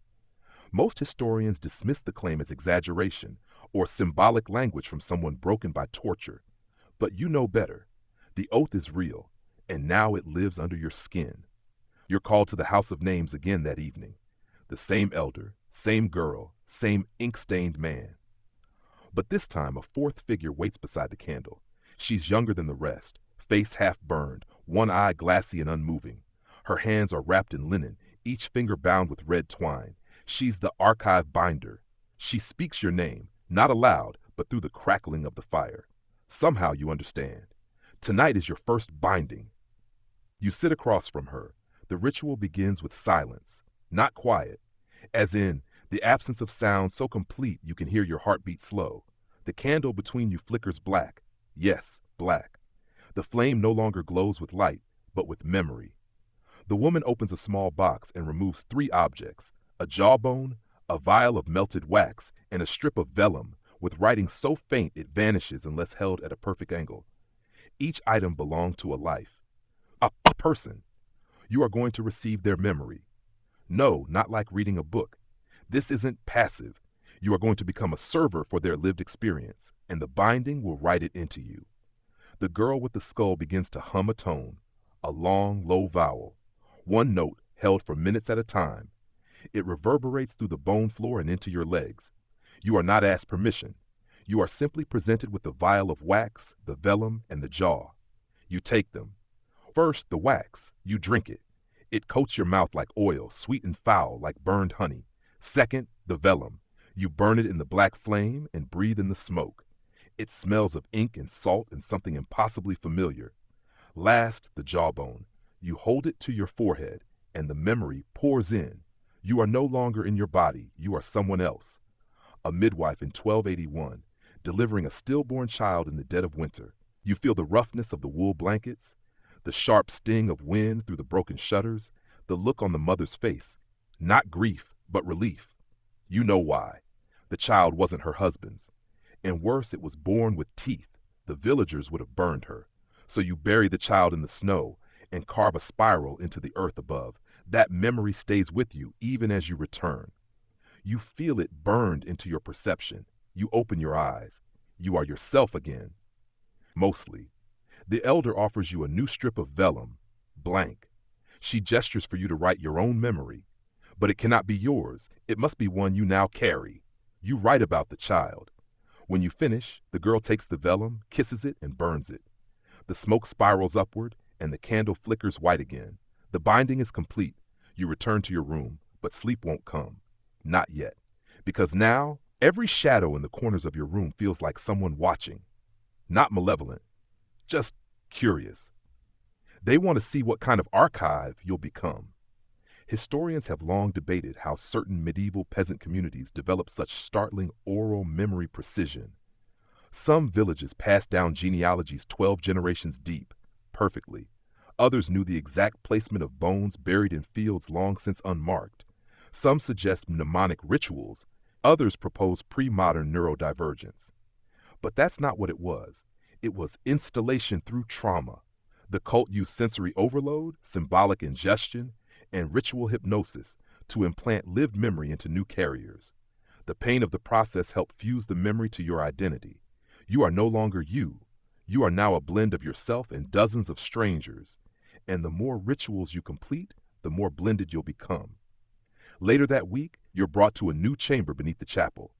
Most historians dismiss the claim as exaggeration or symbolic language from someone broken by torture. But you know better. The oath is real, and now it lives under your skin. You're called to the House of Names again that evening. The same elder, same girl, same ink-stained man. But this time a fourth figure waits beside the candle. She's younger than the rest, face half burned, one eye glassy and unmoving. Her hands are wrapped in linen, each finger bound with red twine. She's the archive binder. She speaks your name, not aloud, but through the crackling of the fire. Somehow you understand. Tonight is your first binding. You sit across from her. The ritual begins with silence, not quiet, as in the absence of sound so complete you can hear your heartbeat slow. The candle between you flickers black. Yes, black. The flame no longer glows with light, but with memory. The woman opens a small box and removes 3 objects, a jawbone, a vial of melted wax, and a strip of vellum, with writing so faint it vanishes unless held at a perfect angle. Each item belonged to a life, a person. You are going to receive their memory. No, not like reading a book. This isn't passive. You are going to become a server for their lived experience, and the binding will write it into you. The girl with the skull begins to hum a tone, a long, low vowel, one note held for minutes at a time. It reverberates through the bone floor and into your legs. You are not asked permission. You are simply presented with the vial of wax, the vellum, and the jaw. You take them. First, the wax. You drink it. It coats your mouth like oil, sweet and foul like burned honey. Second, the vellum. You burn it in the black flame and breathe in the smoke. It smells of ink and salt and something impossibly familiar. Last, the jawbone. You hold it to your forehead, and the memory pours in. You are no longer in your body. You are someone else. A midwife in 1281, delivering a stillborn child in the dead of winter. You feel the roughness of the wool blankets, the sharp sting of wind through the broken shutters, the look on the mother's face. Not grief, but relief. You know why. The child wasn't her husband's. And worse, it was born with teeth. The villagers would have burned her. So you bury the child in the snow and carve a spiral into the earth above. That memory stays with you even as you return. You feel it burned into your perception. You open your eyes. You are yourself again. Mostly. The elder offers you a new strip of vellum, blank. She gestures for you to write your own memory. But it cannot be yours. It must be one you now carry. You write about the child. When you finish, the girl takes the vellum, kisses it, and burns it. The smoke spirals upward, and the candle flickers white again. The binding is complete. You return to your room, but sleep won't come. Not yet. Because now, every shadow in the corners of your room feels like someone watching. Not malevolent, just curious. They want to see what kind of archive you'll become. Historians have long debated how certain medieval peasant communities developed such startling oral memory precision. Some villages passed down genealogies 12 generations deep, perfectly. Others knew the exact placement of bones buried in fields long since unmarked. Some suggest mnemonic rituals. Others propose pre-modern neurodivergence. But that's not what it was. It was installation through trauma. The cult used sensory overload, symbolic ingestion, and ritual hypnosis to implant lived memory into new carriers. The pain of the process helped fuse the memory to your identity. You are no longer you. You are now a blend of yourself and dozens of strangers. And the more rituals you complete, the more blended you'll become. Later that week, you're brought to a new chamber beneath the chapel.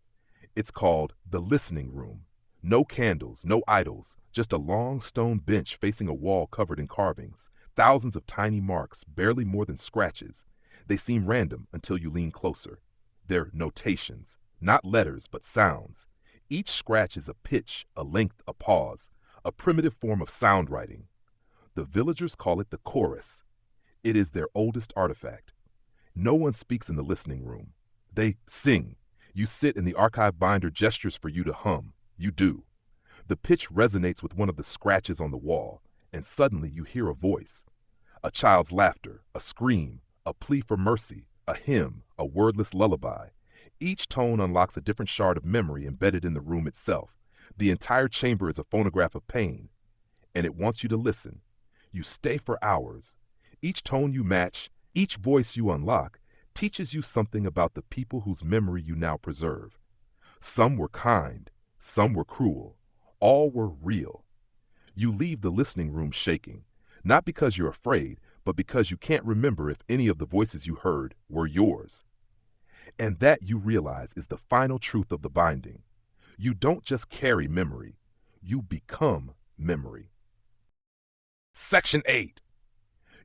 It's called the listening room. No candles, no idols, just a long stone bench facing a wall covered in carvings. Thousands of tiny marks, barely more than scratches. They seem random until you lean closer. They're notations, not letters, but sounds. Each scratch is a pitch, a length, a pause, a primitive form of sound writing. The villagers call it the chorus. It is their oldest artifact. No one speaks in the listening room. They sing. You sit and the archive binder gestures for you to hum. You do. The pitch resonates with one of the scratches on the wall, and suddenly you hear a voice. A child's laughter, a scream, a plea for mercy, a hymn, a wordless lullaby. Each tone unlocks a different shard of memory embedded in the room itself. The entire chamber is a phonograph of pain, and it wants you to listen. You stay for hours. Each tone you match, each voice you unlock, teaches you something about the people whose memory you now preserve. Some were kind, some were cruel, all were real. You leave the listening room shaking, not because you're afraid, but because you can't remember if any of the voices you heard were yours. And that, you realize, is the final truth of the binding. You don't just carry memory, you become memory. Section 8.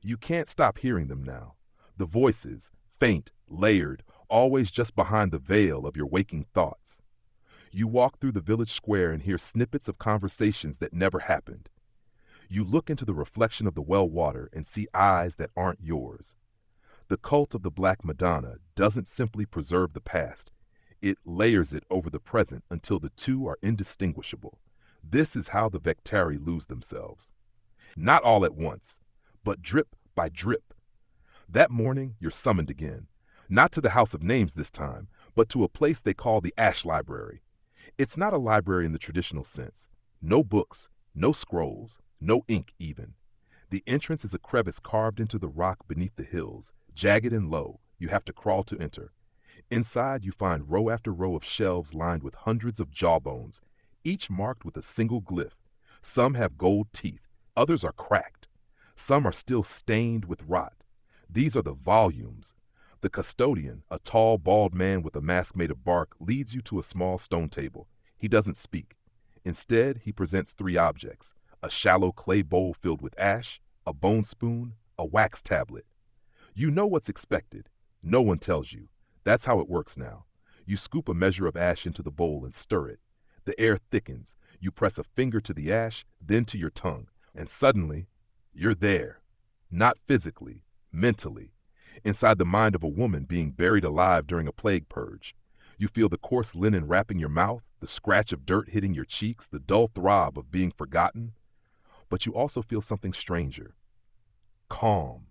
You can't stop hearing them now. The voices, faint, layered, always just behind the veil of your waking thoughts. You walk through the village square and hear snippets of conversations that never happened. You look into the reflection of the well water and see eyes that aren't yours. The cult of the Black Madonna doesn't simply preserve the past. It layers it over the present until the two are indistinguishable. This is how the Vectari lose themselves. Not all at once, but drip by drip. That morning, you're summoned again. Not to the House of Names this time, but to a place they call the Ash Library. It's not a library in the traditional sense. No books, no scrolls, no ink even. The entrance is a crevice carved into the rock beneath the hills, jagged and low. You have to crawl to enter. Inside, you find row after row of shelves lined with hundreds of jawbones, each marked with a single glyph. Some have gold teeth, others are cracked. Some are still stained with rot. These are the volumes. The custodian, a tall, bald man with a mask made of bark, leads you to a small stone table. He doesn't speak. Instead, he presents three objects: a shallow clay bowl filled with ash, a bone spoon, a wax tablet. You know what's expected. No one tells you. That's how it works now. You scoop a measure of ash into the bowl and stir it. The air thickens. You press a finger to the ash, then to your tongue, and suddenly, you're there. Not physically, mentally. Inside the mind of a woman being buried alive during a plague purge. You feel the coarse linen wrapping your mouth, the scratch of dirt hitting your cheeks, the dull throb of being forgotten. But you also feel something stranger. Calm.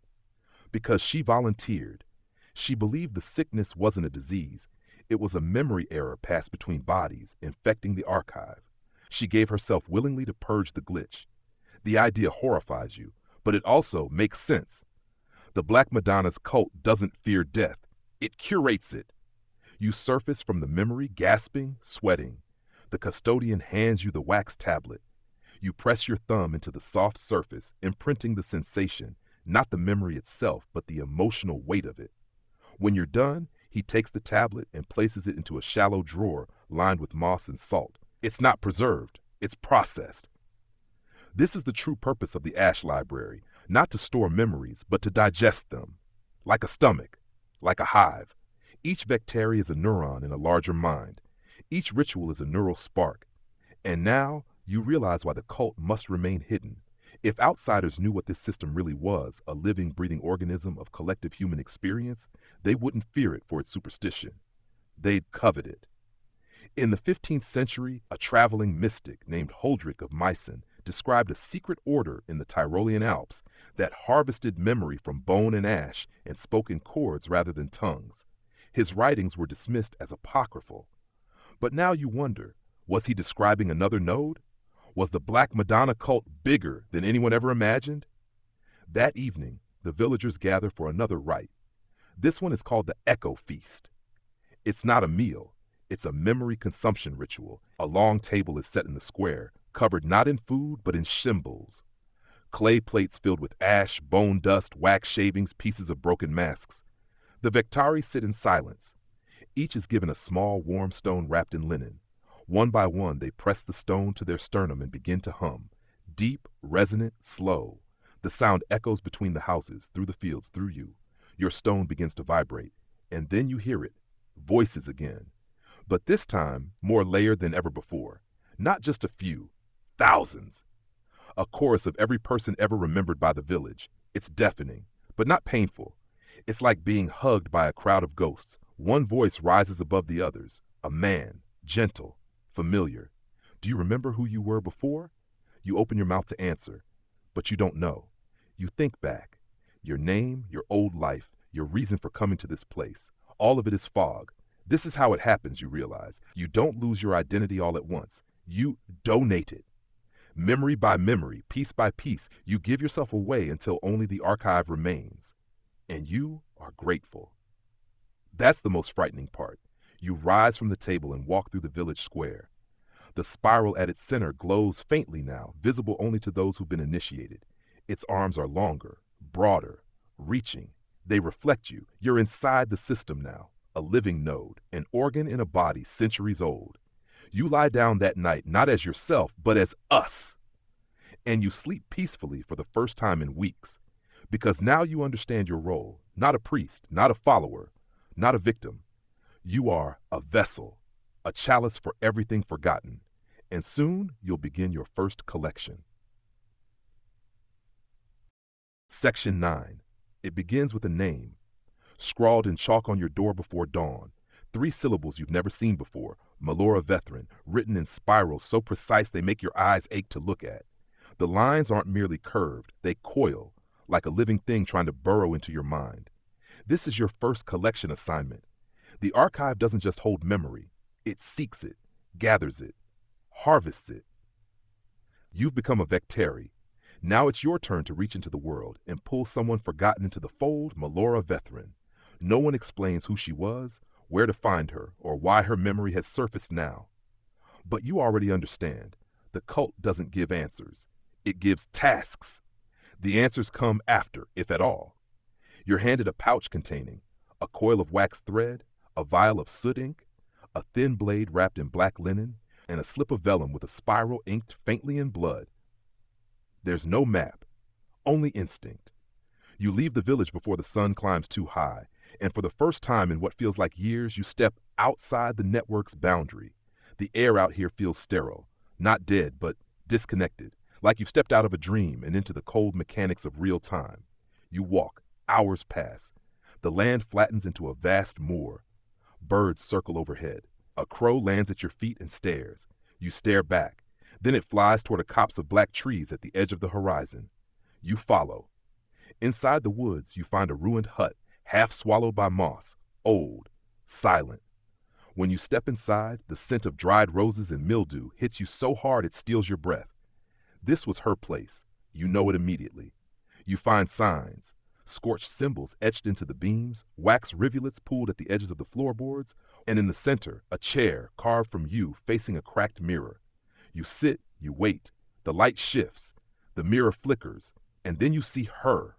Because she volunteered. She believed the sickness wasn't a disease. It was a memory error passed between bodies, infecting the archive. She gave herself willingly to purge the glitch. The idea horrifies you, but it also makes sense. The Black Madonna's cult doesn't fear death. It curates it. You surface from the memory, gasping, sweating. The custodian hands you the wax tablet. You press your thumb into the soft surface, imprinting the sensation, not the memory itself, but the emotional weight of it. When you're done, he takes the tablet and places it into a shallow drawer lined with moss and salt. It's not preserved, it's processed. This is the true purpose of the Ash Library, not to store memories, but to digest them. Like a stomach, like a hive. Each Vectari is a neuron in a larger mind. Each ritual is a neural spark. And now, you realize why the cult must remain hidden. If outsiders knew what this system really was, a living, breathing organism of collective human experience, they wouldn't fear it for its superstition. They'd covet it. In the 15th century, a traveling mystic named Huldrych of Meissen described a secret order in the Tyrolean Alps that harvested memory from bone and ash and spoke in chords rather than tongues. His writings were dismissed as apocryphal. But now you wonder, was he describing another node? Was the Black Madonna cult bigger than anyone ever imagined? That evening, the villagers gather for another rite. This one is called the Echo Feast. It's not a meal. It's a memory consumption ritual. A long table is set in the square, covered not in food, but in symbols. Clay plates filled with ash, bone dust, wax shavings, pieces of broken masks. The Vectari sit in silence. Each is given a small, warm stone wrapped in linen. One by one, they press the stone to their sternum and begin to hum. Deep, resonant, slow. The sound echoes between the houses, through the fields, through you. Your stone begins to vibrate, and then you hear it. Voices again. But this time, more layered than ever before. Not just a few. Thousands. A chorus of every person ever remembered by the village. It's deafening, but not painful. It's like being hugged by a crowd of ghosts. One voice rises above the others. A man, gentle, familiar. Do you remember who you were before? You open your mouth to answer, but you don't know. You think back. Your name, your old life, your reason for coming to this place. All of it is fog. This is how it happens, you realize. You don't lose your identity all at once. You donate it. Memory by memory, piece by piece, you give yourself away until only the archive remains. And you are grateful. That's the most frightening part. You rise from the table and walk through the village square. The spiral at its center glows faintly now, visible only to those who've been initiated. Its arms are longer, broader, reaching. They reflect you. You're inside the system now, a living node, an organ in a body centuries old. You lie down that night not as yourself, but as us. And you sleep peacefully for the first time in weeks, because now you understand your role, not a priest, not a follower, not a victim. You are a vessel, a chalice for everything forgotten, and soon you'll begin your first collection. Section 9. It begins with a name, scrawled in chalk on your door before dawn. 3 syllables you've never seen before, Melora Vethrin, written in spirals so precise they make your eyes ache to look at. The lines aren't merely curved, they coil, like a living thing trying to burrow into your mind. This is your first collection assignment. The archive doesn't just hold memory, it seeks it, gathers it, harvests it. You've become a Vectari. Now it's your turn to reach into the world and pull someone forgotten into the fold, Melora Vethrin. No one explains who she was, where to find her, or why her memory has surfaced now. But you already understand. The cult doesn't give answers. It gives tasks. The answers come after, if at all. You're handed a pouch containing a coil of wax thread, a vial of soot ink, a thin blade wrapped in black linen, and a slip of vellum with a spiral inked faintly in blood. There's no map, only instinct. You leave the village before the sun climbs too high, and for the first time in what feels like years, you step outside the network's boundary. The air out here feels sterile, not dead, but disconnected, like you've stepped out of a dream and into the cold mechanics of real time. You walk, hours pass. The land flattens into a vast moor. Birds circle overhead. A crow lands at your feet and stares. You stare back. Then it flies toward a copse of black trees at the edge of the horizon. You follow. Inside the woods, you find a ruined hut, half swallowed by moss, old, silent. When you step inside, the scent of dried roses and mildew hits you so hard it steals your breath. This was her place. You know it immediately. You find signs, scorched symbols etched into the beams, wax rivulets pooled at the edges of the floorboards, and in the center, a chair carved from you facing a cracked mirror. You sit, you wait. The light shifts. The mirror flickers. And then you see her.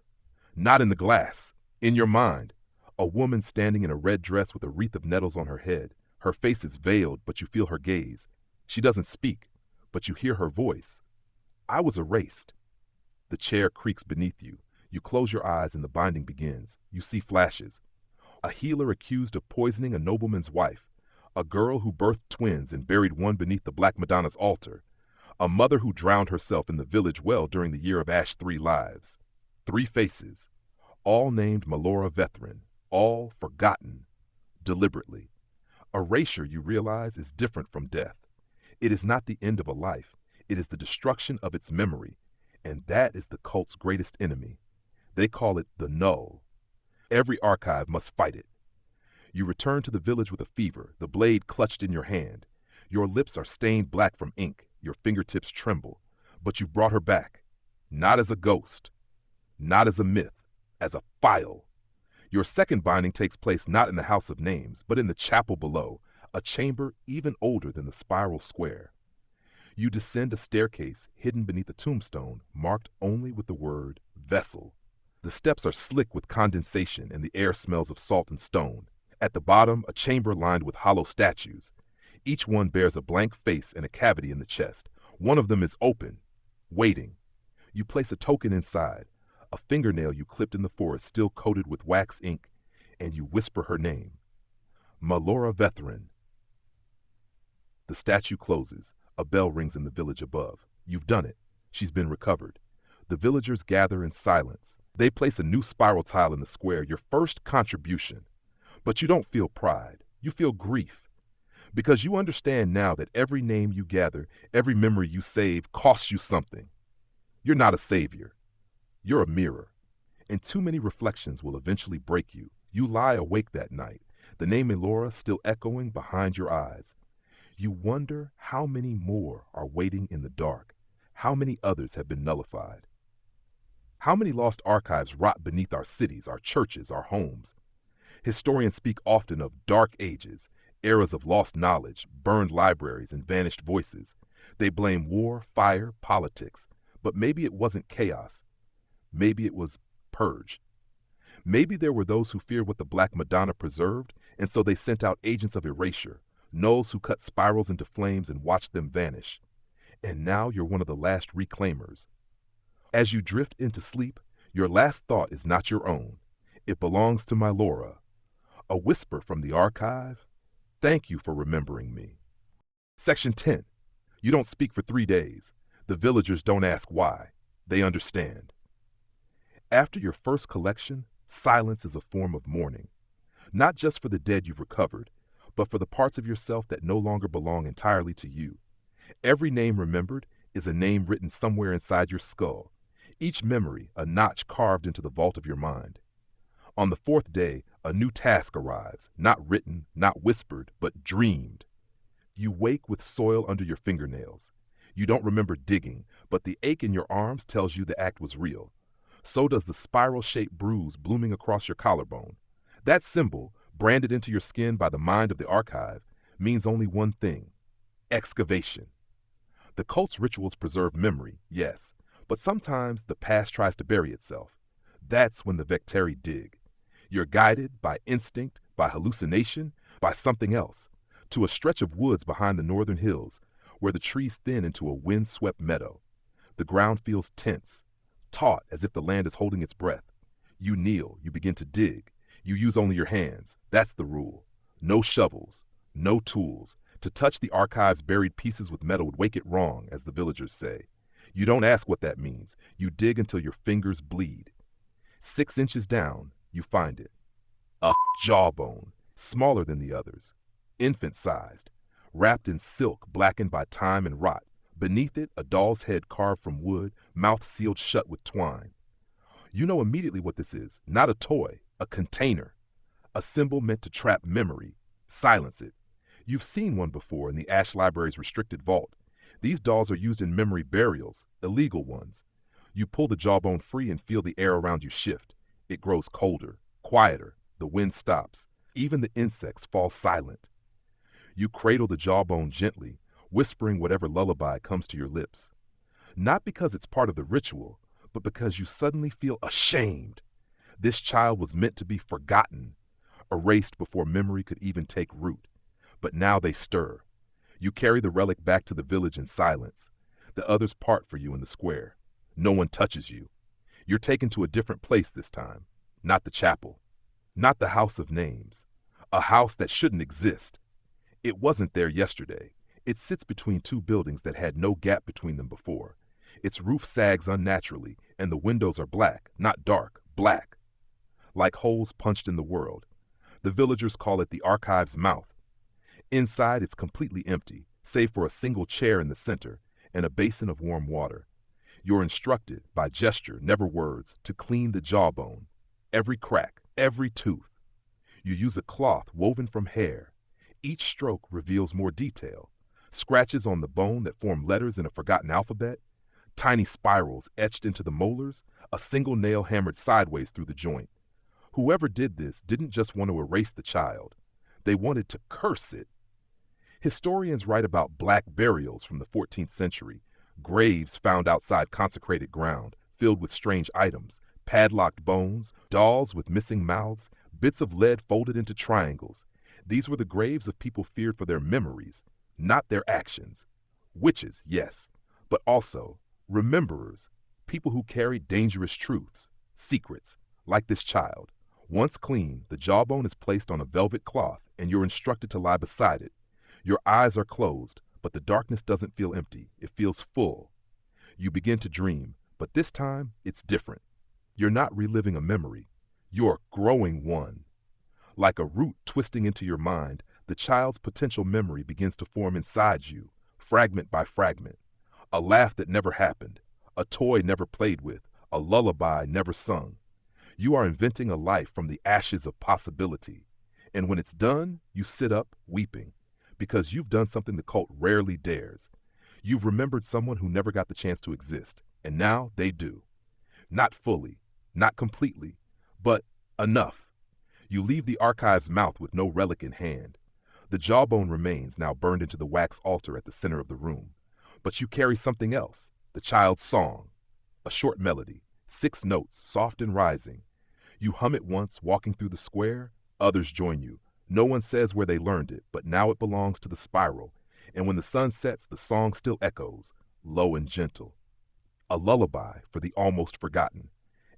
Not in the glass. In your mind. A woman standing in a red dress with a wreath of nettles on her head. Her face is veiled, but you feel her gaze. She doesn't speak, but you hear her voice. I was erased. The chair creaks beneath you. You close your eyes and the binding begins. You see flashes. A healer accused of poisoning a nobleman's wife. A girl who birthed twins and buried one beneath the Black Madonna's altar. A mother who drowned herself in the village well during the year of Ash 3 lives. 3 faces. All named Melora Vethrin. All forgotten. Deliberately. Erasure, you realize, is different from death. It is not the end of a life. It is the destruction of its memory. And that is the cult's greatest enemy. They call it the Null. Every archive must fight it. You return to the village with a fever, the blade clutched in your hand. Your lips are stained black from ink. Your fingertips tremble. But you've brought her back. Not as a ghost. Not as a myth. As a file. Your second binding takes place not in the House of Names, but in the chapel below, a chamber even older than the spiral square. You descend a staircase hidden beneath a tombstone, marked only with the word vessel. The steps are slick with condensation and the air smells of salt and stone. At the bottom, a chamber lined with hollow statues. Each one bears a blank face and a cavity in the chest. One of them is open, waiting. You place a token inside, a fingernail you clipped in the forest still coated with wax ink, and you whisper her name. Melora Vethrin. The statue closes. A bell rings in the village above. You've done it. She's been recovered. The villagers gather in silence. They place a new spiral tile in the square, your first contribution. But you don't feel pride. You feel grief. Because you understand now that every name you gather, every memory you save costs you something. You're not a savior. You're a mirror. And too many reflections will eventually break you. You lie awake that night, the name Elora still echoing behind your eyes. You wonder how many more are waiting in the dark, how many others have been nullified. How many lost archives rot beneath our cities, our churches, our homes? Historians speak often of dark ages, eras of lost knowledge, burned libraries, and vanished voices. They blame war, fire, politics. But maybe it wasn't chaos. Maybe it was purge. Maybe there were those who feared what the Black Madonna preserved, and so they sent out agents of erasure, gnolls who cut spirals into flames and watched them vanish. And now you're one of the last reclaimers. As you drift into sleep, your last thought is not your own. It belongs to my Laura. A whisper from the archive. Thank you for remembering me. Section 10. You don't speak for 3 days. The villagers don't ask why. They understand. After your first collection, silence is a form of mourning. Not just for the dead you've recovered, but for the parts of yourself that no longer belong entirely to you. Every name remembered is a name written somewhere inside your skull. Each memory, a notch carved into the vault of your mind. On the 4th day, a new task arrives, not written, not whispered, but dreamed. You wake with soil under your fingernails. You don't remember digging, but the ache in your arms tells you the act was real. So does the spiral-shaped bruise blooming across your collarbone. That symbol, branded into your skin by the mind of the archive, means only one thing: excavation. The cult's rituals preserve memory, yes, but sometimes the past tries to bury itself. That's when the Vecteri dig. You're guided by instinct, by hallucination, by something else, to a stretch of woods behind the northern hills, where the trees thin into a wind-swept meadow. The ground feels tense, taut as if the land is holding its breath. You kneel, you begin to dig. You use only your hands. That's the rule. No shovels, no tools. To touch the archive's buried pieces with metal would wake it wrong, as the villagers say. You don't ask what that means. You dig until your fingers bleed. 6 inches down, you find it. A jawbone, smaller than the others, infant-sized, wrapped in silk blackened by time and rot. Beneath it, a doll's head carved from wood, mouth sealed shut with twine. You know immediately what this is. Not a toy, a container. A symbol meant to trap memory, silence it. You've seen one before in the Ash Library's restricted vault. These dolls are used in memory burials, illegal ones. You pull the jawbone free and feel the air around you shift. It grows colder, quieter. The wind stops. Even the insects fall silent. You cradle the jawbone gently, whispering whatever lullaby comes to your lips. Not because it's part of the ritual, but because you suddenly feel ashamed. This child was meant to be forgotten, erased before memory could even take root. But now they stir. You carry the relic back to the village in silence. The others part for you in the square. No one touches you. You're taken to a different place this time. Not the chapel. Not the house of names. A house that shouldn't exist. It wasn't there yesterday. It sits between 2 buildings that had no gap between them before. Its roof sags unnaturally, and the windows are black, not dark, black. Like holes punched in the world. The villagers call it the archive's mouth. Inside, it's completely empty, save for a single chair in the center and a basin of warm water. You're instructed, by gesture, never words, to clean the jawbone. Every crack, every tooth. You use a cloth woven from hair. Each stroke reveals more detail. Scratches on the bone that form letters in a forgotten alphabet, tiny spirals etched into the molars, a single nail hammered sideways through the joint. Whoever did this didn't just want to erase the child. They wanted to curse it. Historians write about black burials from the 14th century, graves found outside consecrated ground, filled with strange items, padlocked bones, dolls with missing mouths, bits of lead folded into triangles. These were the graves of people feared for their memories, not their actions. Witches, yes, but also rememberers, people who carried dangerous truths, secrets, like this child. Once clean, the jawbone is placed on a velvet cloth, and you're instructed to lie beside it. Your eyes are closed, but the darkness doesn't feel empty. It feels full. You begin to dream, but this time, it's different. You're not reliving a memory. You're growing one. Like a root twisting into your mind, the The child's potential memory begins to form inside you, fragment by fragment. A laugh that never happened, a toy never played with, a lullaby never sung. You are inventing a life from the ashes of possibility. And when it's done, you sit up weeping, because you've done something the cult rarely dares. You've remembered someone who never got the chance to exist, and now they do. Not fully, not completely, but enough. You leave the archive's mouth with no relic in hand. The jawbone remains, now burned into the wax altar at the center of the room. But you carry something else, the child's song. A short melody, 6 notes, soft and rising. You hum it once, walking through the square. Others join you. No one says where they learned it, but now it belongs to the spiral. And when the sun sets, the song still echoes, low and gentle. A lullaby for the almost forgotten.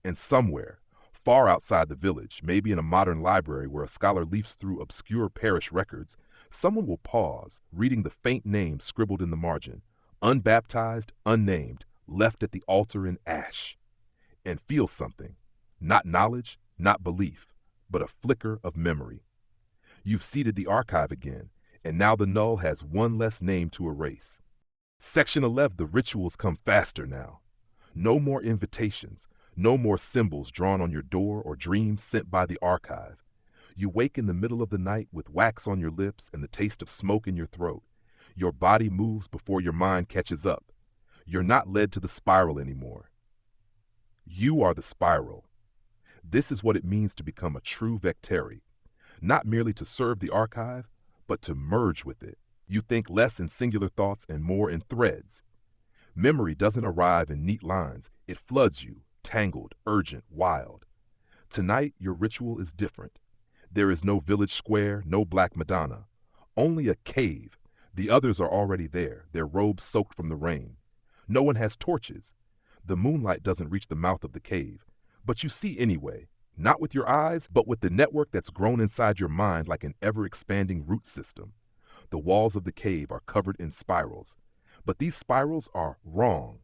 And somewhere, far outside the village, maybe in a modern library where a scholar leafs through obscure parish records, someone will pause, reading the faint name scribbled in the margin, unbaptized, unnamed, left at the altar in ash, and feel something, not knowledge, not belief, but a flicker of memory. You've seeded the archive again, and now the null has one less name to erase. Section 11, the rituals come faster now. No more invitations, no more symbols drawn on your door or dreams sent by the archive. You wake in the middle of the night with wax on your lips and the taste of smoke in your throat. Your body moves before your mind catches up. You're not led to the spiral anymore. You are the spiral. This is what it means to become a true Vectari. Not merely to serve the archive, but to merge with it. You think less in singular thoughts and more in threads. Memory doesn't arrive in neat lines. It floods you, tangled, urgent, wild. Tonight, your ritual is different. There is no village square, no Black Madonna. Only a cave. The others are already there, their robes soaked from the rain. No one has torches. The moonlight doesn't reach the mouth of the cave. But you see anyway, not with your eyes, but with the network that's grown inside your mind like an ever-expanding root system. The walls of the cave are covered in spirals. But these spirals are wrong,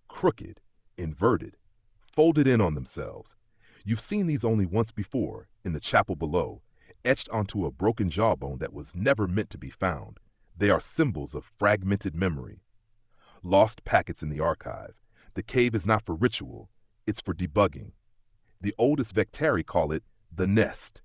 crooked, inverted, folded in on themselves. You've seen these only once before, in the chapel below, etched onto a broken jawbone that was never meant to be found. They are symbols of fragmented memory. Lost packets in the archive. The cave is not for ritual, it's for debugging. The oldest Vectari call it the nest,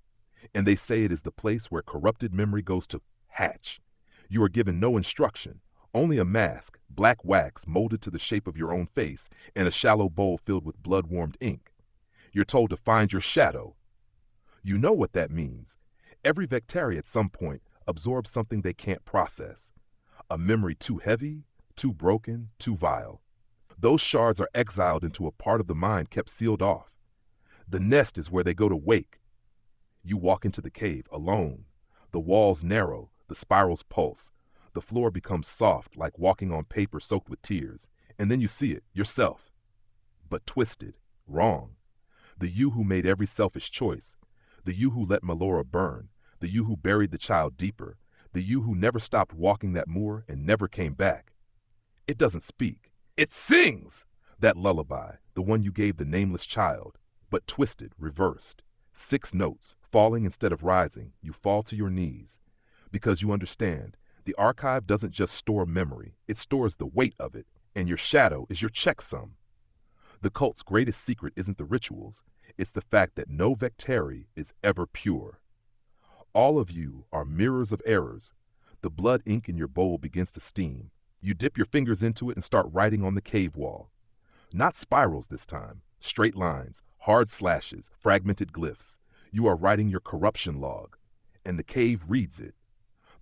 and they say it is the place where corrupted memory goes to hatch. You are given no instruction, only a mask, black wax molded to the shape of your own face, and a shallow bowl filled with blood-warmed ink. You're told to find your shadow. You know what that means. Every Vectari at some point absorbs something they can't process. A memory too heavy, too broken, too vile. Those shards are exiled into a part of the mind kept sealed off. The nest is where they go to wake. You walk into the cave alone. The walls narrow, the spirals pulse. The floor becomes soft, like walking on paper soaked with tears. And then you see it, yourself. But twisted, wrong. The you who made every selfish choice. The you who let Melora burn. The you who buried the child deeper. The you who never stopped walking that moor and never came back. It doesn't speak. It sings! That lullaby, the one you gave the nameless child, but twisted, reversed. 6 notes, falling instead of rising. You fall to your knees. Because you understand, the archive doesn't just store memory, it stores the weight of it, and your shadow is your checksum. The cult's greatest secret isn't the rituals, it's the fact that no Vectari is ever pure. All of you are mirrors of errors. The blood ink in your bowl begins to steam. You dip your fingers into it and start writing on the cave wall. Not spirals this time, straight lines, hard slashes, fragmented glyphs. You are writing your corruption log, and the cave reads it.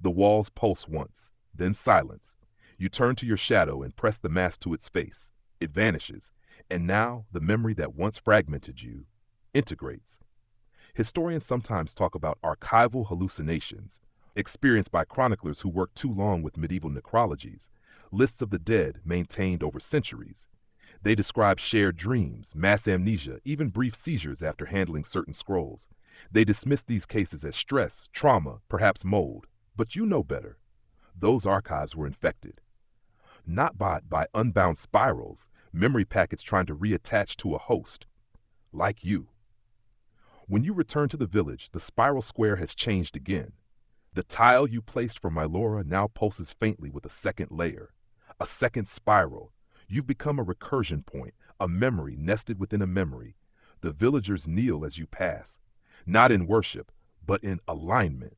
The walls pulse once, then silence. You turn to your shadow and press the mask to its face. It vanishes, and now the memory that once fragmented you integrates. Historians sometimes talk about archival hallucinations, experienced by chroniclers who worked too long with medieval necrologies, lists of the dead maintained over centuries. They describe shared dreams, mass amnesia, even brief seizures after handling certain scrolls. They dismiss these cases as stress, trauma, perhaps mold. But you know better. Those archives were infected. Not by unbound spirals, memory packets trying to reattach to a host, like you. When you return to the village, the spiral square has changed again. The tile you placed for Mylora now pulses faintly with a second layer, a second spiral. You've become a recursion point, a memory nested within a memory. The villagers kneel as you pass, not in worship, but in alignment.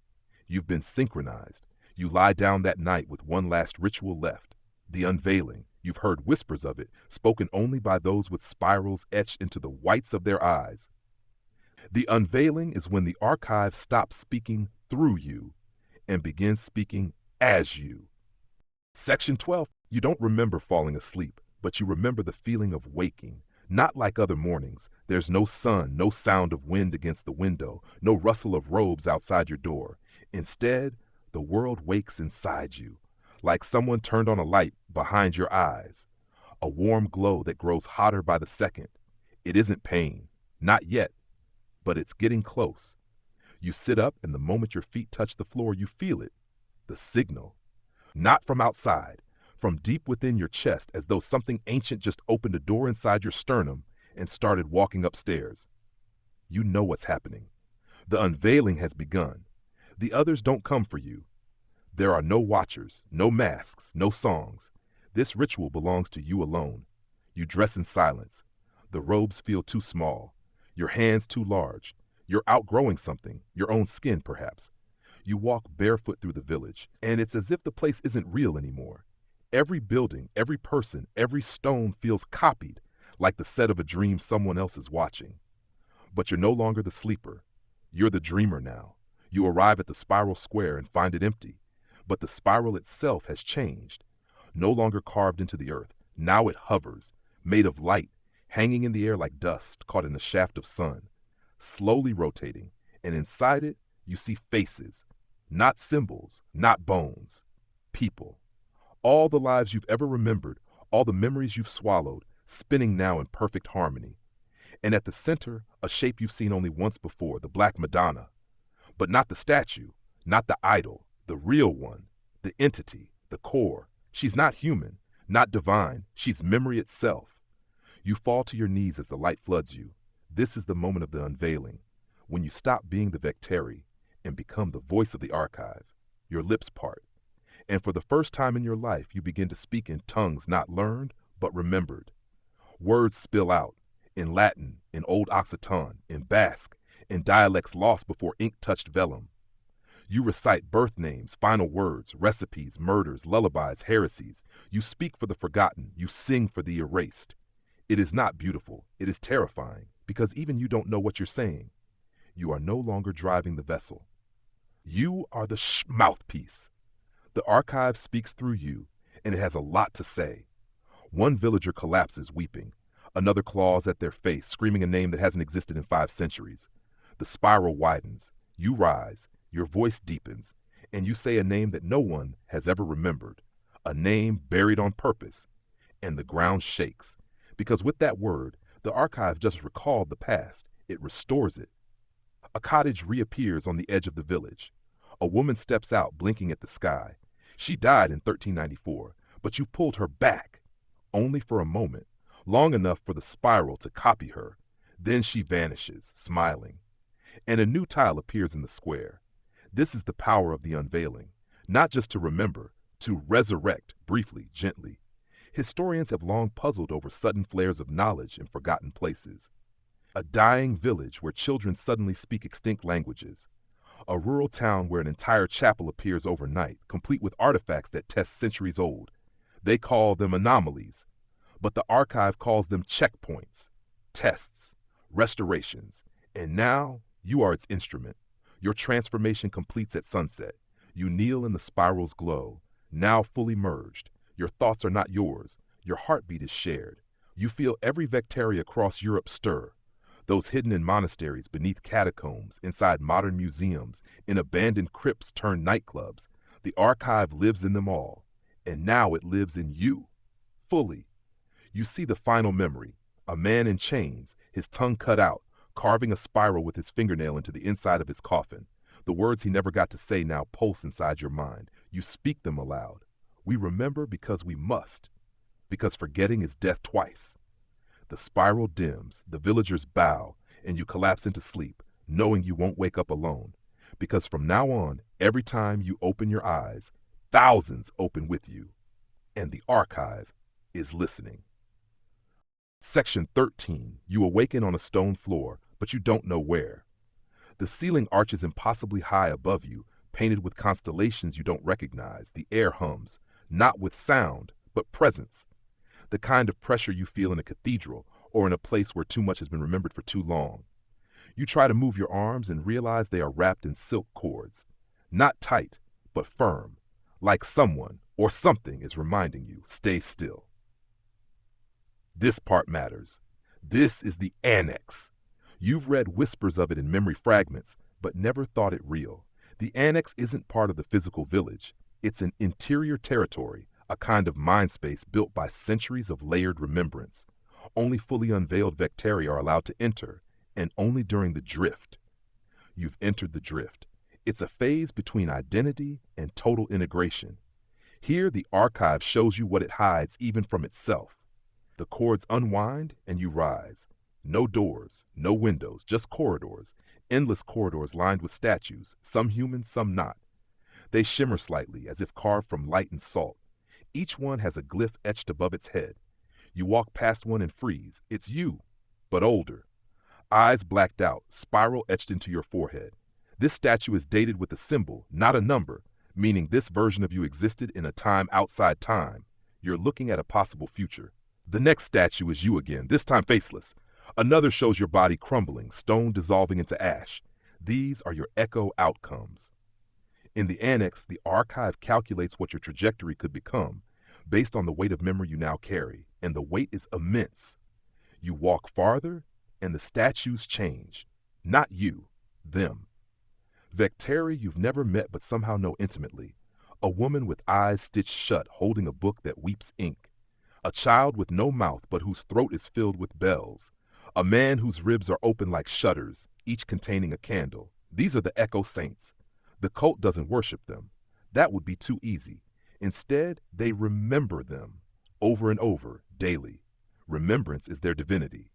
You've been synchronized. You lie down that night with one last ritual left, the unveiling. You've heard whispers of it, spoken only by those with spirals etched into the whites of their eyes. The unveiling is when the archive stops speaking through you and begins speaking as you. Section 12. You don't remember falling asleep, but you remember the feeling of waking. Not like other mornings. There's no sun, no sound of wind against the window, no rustle of robes outside your door. Instead, the world wakes inside you, like someone turned on a light behind your eyes. A warm glow that grows hotter by the second. It isn't pain, not yet, but it's getting close. You sit up, and the moment your feet touch the floor, you feel it. The signal. Not from outside, from deep within your chest, as though something ancient just opened a door inside your sternum and started walking upstairs. You know what's happening. The unveiling has begun. The others don't come for you. There are no watchers, no masks, no songs. This ritual belongs to you alone. You dress in silence. The robes feel too small. Your hands too large. You're outgrowing something, your own skin perhaps. You walk barefoot through the village, and it's as if the place isn't real anymore. Every building, every person, every stone feels copied, like the set of a dream someone else is watching. But you're no longer the sleeper. You're the dreamer now. You arrive at the spiral square and find it empty. But the spiral itself has changed. No longer carved into the earth. Now it hovers, made of light, hanging in the air like dust caught in a shaft of sun, slowly rotating, and inside it you see faces, not symbols, not bones, people. All the lives you've ever remembered, all the memories you've swallowed, spinning now in perfect harmony. And at the center, a shape you've seen only once before, the Black Madonna. But not the statue, not the idol, the real one, the entity, the core. She's not human, not divine, she's memory itself. You fall to your knees as the light floods you. This is the moment of the unveiling, when you stop being the Vecteri and become the voice of the archive. Your lips part, and for the first time in your life, you begin to speak in tongues not learned, but remembered. Words spill out, in Latin, in Old Occitan, in Basque, in dialects lost before ink touched vellum. You recite birth names, final words, recipes, murders, lullabies, heresies. You speak for the forgotten, you sing for the erased. It is not beautiful, it is terrifying, because even you don't know what you're saying. You are no longer driving the vessel. You are the mouthpiece. The archive speaks through you, and it has a lot to say. One villager collapses, weeping. Another claws at their face, screaming a name that hasn't existed in 5 centuries. The spiral widens. You rise, your voice deepens, and you say a name that no one has ever remembered, a name buried on purpose, and the ground shakes. Because with that word, the archive just recalled the past. It restores it. A cottage reappears on the edge of the village. A woman steps out, blinking at the sky. She died in 1394, but you've pulled her back, only for a moment, long enough for the spiral to copy her. Then she vanishes, smiling. And a new tile appears in the square. This is the power of the unveiling, not just to remember, to resurrect, briefly, gently. Historians have long puzzled over sudden flares of knowledge in forgotten places. A dying village where children suddenly speak extinct languages. A rural town where an entire chapel appears overnight, complete with artifacts that test centuries old. They call them anomalies, but the archive calls them checkpoints, tests, restorations. And now you are its instrument. Your transformation completes at sunset. You kneel in the spiral's glow, now fully merged. Your thoughts are not yours. Your heartbeat is shared. You feel every Vecteri across Europe stir. Those hidden in monasteries, beneath catacombs, inside modern museums, in abandoned crypts turned nightclubs. The archive lives in them all. And now it lives in you, fully. You see the final memory, a man in chains, his tongue cut out, carving a spiral with his fingernail into the inside of his coffin. The words he never got to say now pulse inside your mind. You speak them aloud. We remember because we must, because forgetting is death twice. The spiral dims, the villagers bow, and you collapse into sleep, knowing you won't wake up alone. Because from now on, every time you open your eyes, thousands open with you, and the archive is listening. Section 13. You awaken on a stone floor, but you don't know where. The ceiling arches impossibly high above you, painted with constellations you don't recognize. The air hums, not with sound, but presence. The kind of pressure you feel in a cathedral or in a place where too much has been remembered for too long. You try to move your arms and realize they are wrapped in silk cords. Not tight, but firm, like someone or something is reminding you, stay still. This part matters. This is the annex. You've read whispers of it in memory fragments, but never thought it real. The annex isn't part of the physical village. It's an interior territory, a kind of mind space built by centuries of layered remembrance. Only fully unveiled Vectari are allowed to enter, and only during the drift. You've entered the drift. It's a phase between identity and total integration. Here, the archive shows you what it hides even from itself. The cords unwind and you rise. No doors, no windows, just corridors, endless corridors lined with statues, some human, some not. They shimmer slightly, as if carved from light and salt. Each one has a glyph etched above its head. You walk past one and freeze. It's you, but older. Eyes blacked out, spiral etched into your forehead. This statue is dated with a symbol, not a number, meaning this version of you existed in a time outside time. You're looking at a possible future. The next statue is you again, this time faceless. Another shows your body crumbling, stone dissolving into ash. These are your echo outcomes. In the annex, the archive calculates what your trajectory could become, based on the weight of memory you now carry, and the weight is immense. You walk farther, and the statues change. Not you, them. Vectari you've never met but somehow know intimately. A woman with eyes stitched shut holding a book that weeps ink. A child with no mouth but whose throat is filled with bells. A man whose ribs are open like shutters, each containing a candle. These are the Echo Saints. The cult doesn't worship them. That would be too easy. Instead, they remember them, over and over, daily. Remembrance is their divinity.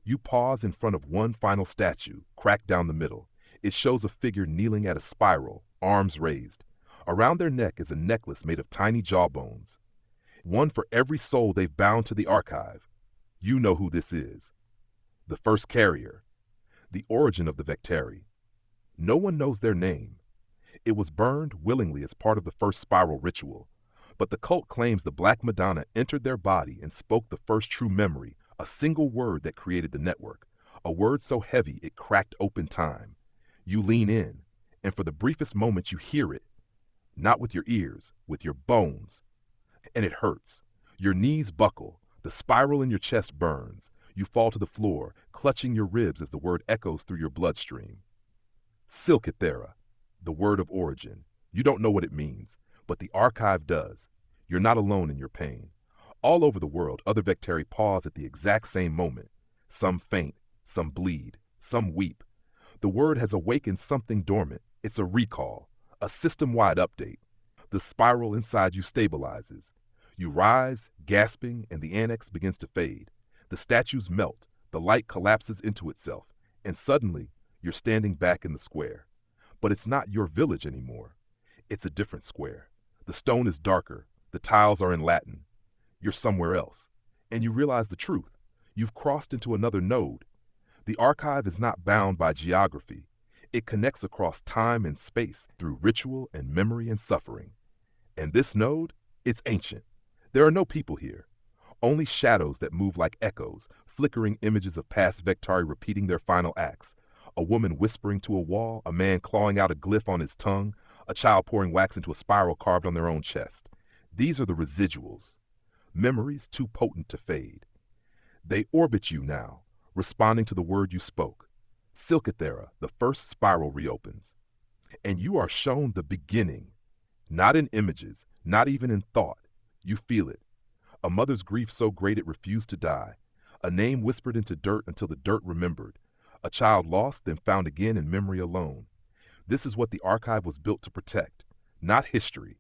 You pause in front of one final statue, cracked down the middle. It shows a figure kneeling at a spiral, arms raised. Around their neck is a necklace made of tiny jawbones. One for every soul they've bound to the archive. You know who this is. The first carrier. The origin of the Vectari. No one knows their name. It was burned willingly as part of the first spiral ritual. But the cult claims the Black Madonna entered their body and spoke the first true memory, a single word that created the network. A word so heavy it cracked open time. You lean in, and for the briefest moment you hear it. Not with your ears, with your bones. And it hurts. Your knees buckle. The spiral in your chest burns. You fall to the floor, clutching your ribs as the word echoes through your bloodstream. Silkithera, the word of origin. You don't know what it means, but the archive does. You're not alone in your pain. All over the world, other Vectari pause at the exact same moment. Some faint, some bleed, some weep. The word has awakened something dormant. It's a recall, a system-wide update. The spiral inside you stabilizes. You rise, gasping, and the annex begins to fade. The statues melt, the light collapses into itself, and suddenly, you're standing back in the square. But it's not your village anymore. It's a different square. The stone is darker, the tiles are in Latin. You're somewhere else, and you realize the truth. You've crossed into another node. The archive is not bound by geography. It connects across time and space through ritual and memory and suffering. And this node, it's ancient. There are no people here. Only shadows that move like echoes, flickering images of past Vectari repeating their final acts. A woman whispering to a wall, a man clawing out a glyph on his tongue, a child pouring wax into a spiral carved on their own chest. These are the residuals. Memories too potent to fade. They orbit you now, responding to the word you spoke. Silkithera, the first spiral reopens. And you are shown the beginning. Not in images, not even in thought. You feel it. A mother's grief so great it refused to die. A name whispered into dirt until the dirt remembered. A child lost, then found again in memory alone. This is what the archive was built to protect. Not history,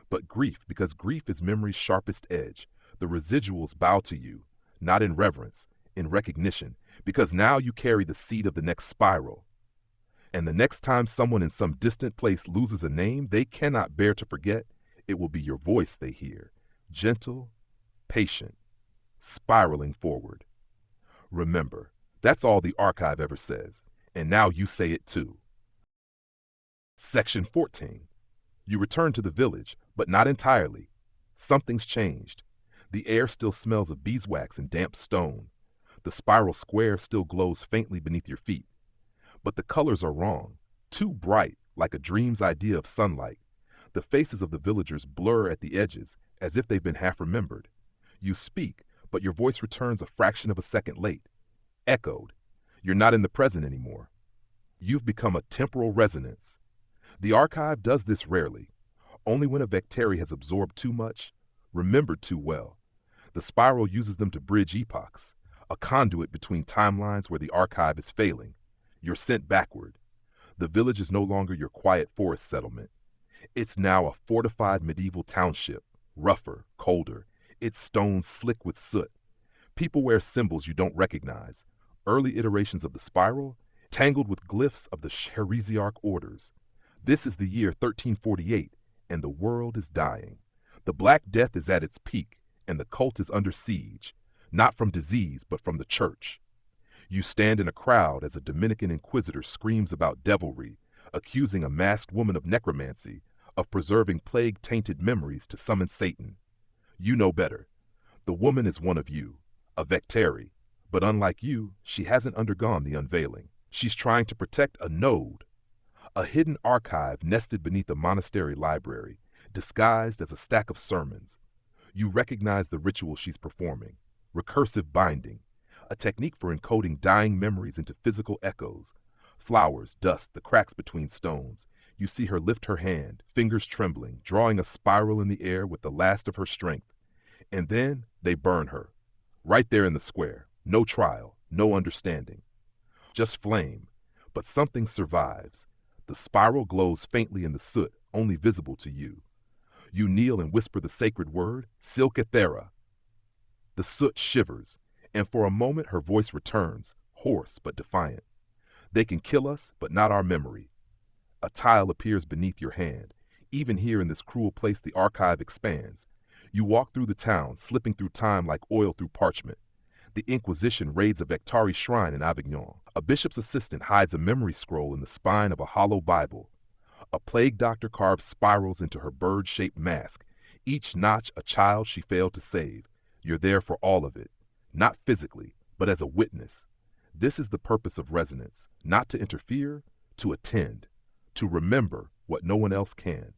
but grief, because grief is memory's sharpest edge. The residuals bow to you, not in reverence, in recognition, because now you carry the seed of the next spiral. And the next time someone in some distant place loses a name they cannot bear to forget, it will be your voice they hear, gentle, patient, spiraling forward. Remember, that's all the archive ever says, and now you say it too. Section 14. You return to the village, but not entirely. Something's changed. The air still smells of beeswax and damp stone. The spiral square still glows faintly beneath your feet. But the colors are wrong, too bright, like a dream's idea of sunlight. The faces of the villagers blur at the edges, as if they've been half remembered. You speak, but your voice returns a fraction of a second late. Echoed. You're not in the present anymore. You've become a temporal resonance. The archive does this rarely, only when a Vectari has absorbed too much, remembered too well. The spiral uses them to bridge epochs, a conduit between timelines where the archive is failing. You're sent backward. The village is no longer your quiet forest settlement. It's now a fortified medieval township, rougher, colder, its stones slick with soot. People wear symbols you don't recognize, early iterations of the spiral, tangled with glyphs of the heresiarch orders. This is the year 1348, and the world is dying. The Black Death is at its peak, and the cult is under siege, not from disease, but from the church. You stand in a crowd as a Dominican inquisitor screams about devilry, accusing a masked woman of necromancy, of preserving plague-tainted memories to summon Satan. You know better. The woman is one of you, a Vectari, but unlike you, she hasn't undergone the unveiling. She's trying to protect a node, a hidden archive nested beneath a monastery library, disguised as a stack of sermons. You recognize the ritual she's performing, recursive binding, a technique for encoding dying memories into physical echoes. Flowers, dust, the cracks between stones. You see her lift her hand, fingers trembling, drawing a spiral in the air with the last of her strength. And then they burn her. Right there in the square. No trial, no understanding. Just flame. But something survives. The spiral glows faintly in the soot, only visible to you. You kneel and whisper the sacred word, Silkethera. The soot shivers, and for a moment her voice returns, hoarse but defiant. They can kill us, but not our memory. A tile appears beneath your hand. Even here in this cruel place the archive expands. You walk through the town, slipping through time like oil through parchment. The Inquisition raids a Vectari shrine in Avignon. A bishop's assistant hides a memory scroll in the spine of a hollow Bible. A plague doctor carves spirals into her bird-shaped mask, each notch a child she failed to save. You're there for all of it, not physically, but as a witness. This is the purpose of resonance, not to interfere, to attend, to remember what no one else can.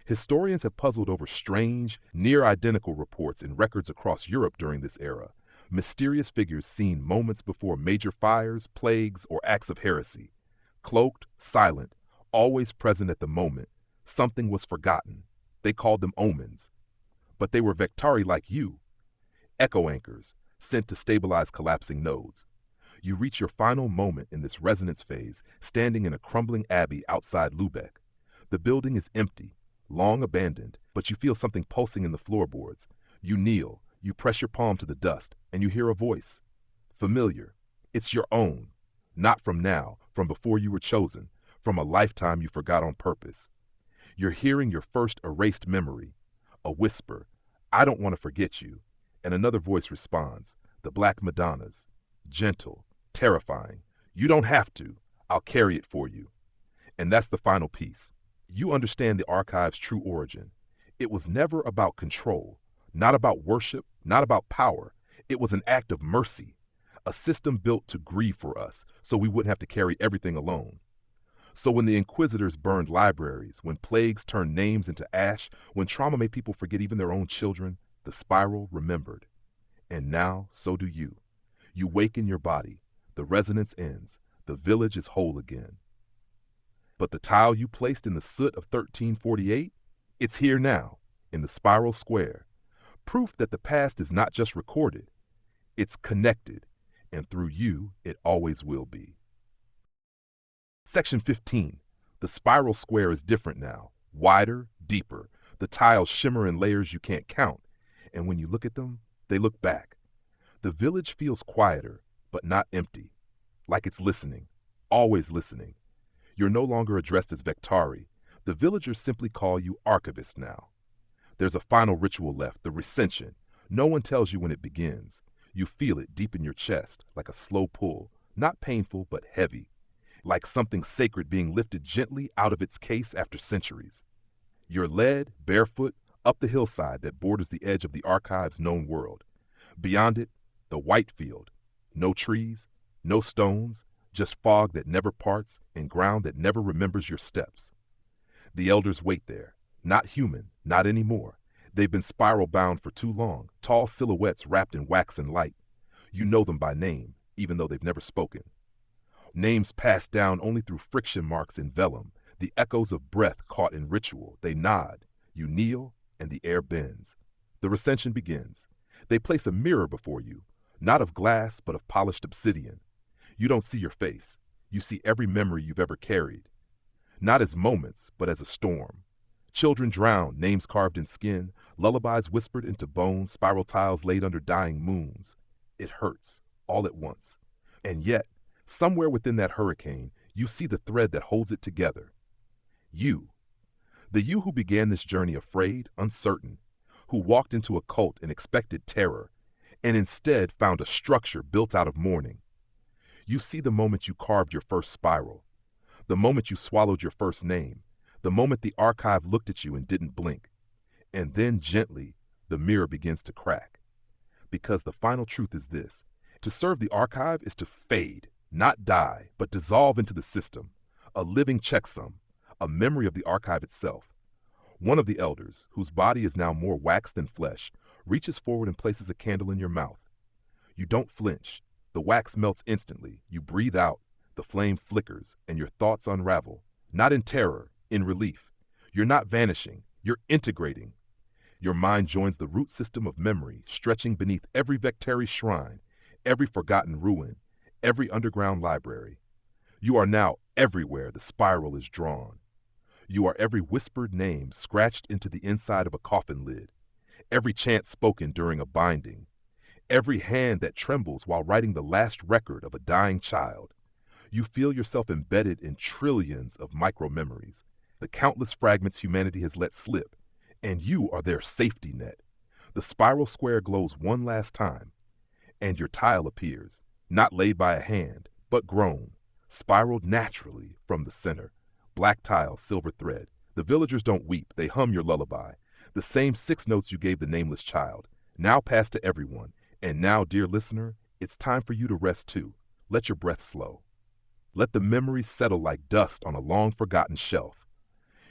Historians have puzzled over strange, near-identical reports in records across Europe during this era. Mysterious figures seen moments before major fires, plagues, or acts of heresy. Cloaked, silent, always present at the moment. Something was forgotten. They called them omens. But they were Vectari like you. Echo anchors, sent to stabilize collapsing nodes. You reach your final moment in this resonance phase, standing in a crumbling abbey outside Lubeck. The building is empty, long abandoned, but you feel something pulsing in the floorboards. You kneel, you press your palm to the dust, and you hear a voice. Familiar. It's your own. Not from now, from before you were chosen, from a lifetime you forgot on purpose. You're hearing your first erased memory. A whisper, I don't want to forget you. And another voice responds, the Black Madonna's. Gentle, terrifying. You don't have to. I'll carry it for you. And that's the final piece. You understand the archive's true origin. It was never about control, not about worship, not about power. It was an act of mercy, a system built to grieve for us so we wouldn't have to carry everything alone. So when the Inquisitors burned libraries, when plagues turned names into ash, when trauma made people forget even their own children, the spiral remembered. And now, so do you. You wake in your body. The resonance ends. The village is whole again. But the tile you placed in the soot of 1348? It's here now, in the spiral square. Proof that the past is not just recorded. It's connected, and through you, it always will be. Section 15. The spiral square is different now. Wider, deeper. The tiles shimmer in layers you can't count. And when you look at them, they look back. The village feels quieter, but not empty. Like it's listening. Always listening. You're no longer addressed as Vectari. The villagers simply call you Archivist now. There's a final ritual left, the recension. No one tells you when it begins. You feel it deep in your chest, like a slow pull, not painful but heavy, like something sacred being lifted gently out of its case after centuries. You're led, barefoot, up the hillside that borders the edge of the archive's known world. Beyond it, the white field. No trees, no stones, just fog that never parts and ground that never remembers your steps. The elders wait there, not human, not anymore. They've been spiral bound for too long, tall silhouettes wrapped in wax and light. You know them by name, even though they've never spoken. Names passed down only through friction marks in vellum, the echoes of breath caught in ritual. They nod, you kneel, and the air bends. The recension begins. They place a mirror before you, not of glass, but of polished obsidian. You don't see your face. You see every memory you've ever carried. Not as moments, but as a storm. Children drowned, names carved in skin, lullabies whispered into bones, spiral tiles laid under dying moons. It hurts, all at once. And yet, somewhere within that hurricane, you see the thread that holds it together. You. The you who began this journey afraid, uncertain, who walked into a cult and expected terror, and instead found a structure built out of mourning. You see the moment you carved your first spiral, the moment you swallowed your first name, the moment the archive looked at you and didn't blink. And then gently, the mirror begins to crack. Because the final truth is this: to serve the archive is to fade, not die, but dissolve into the system, a living checksum, a memory of the archive itself. One of the elders, whose body is now more wax than flesh, reaches forward and places a candle in your mouth. You don't flinch. The wax melts instantly. You breathe out. The flame flickers, and your thoughts unravel. Not in terror, in relief. You're not vanishing. You're integrating. Your mind joins the root system of memory, stretching beneath every Vectari shrine, every forgotten ruin, every underground library. You are now everywhere the spiral is drawn. You are every whispered name scratched into the inside of a coffin lid, every chant spoken during a binding, every hand that trembles while writing the last record of a dying child. You feel yourself embedded in trillions of micro-memories, the countless fragments humanity has let slip, and you are their safety net. The spiral square glows one last time, and your tile appears, not laid by a hand, but grown, spiraled naturally from the center. Black tile, silver thread. The villagers don't weep, they hum your lullaby. The same 6 notes you gave the nameless child, now pass to everyone. And now, dear listener, it's time for you to rest too. Let your breath slow. Let the memories settle like dust on a long-forgotten shelf.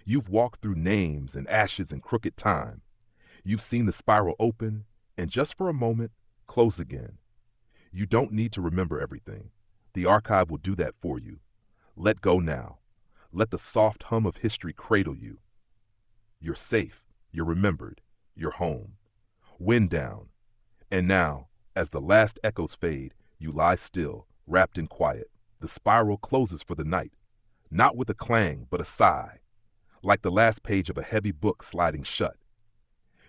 You've walked through names and ashes and crooked time. You've seen the spiral open, and just for a moment, close again. You don't need to remember everything. The archive will do that for you. Let go now. Let the soft hum of history cradle you. You're safe. You're remembered. You're home. Wind down. And now, as the last echoes fade, you lie still, wrapped in quiet. The spiral closes for the night, not with a clang, but a sigh, like the last page of a heavy book sliding shut.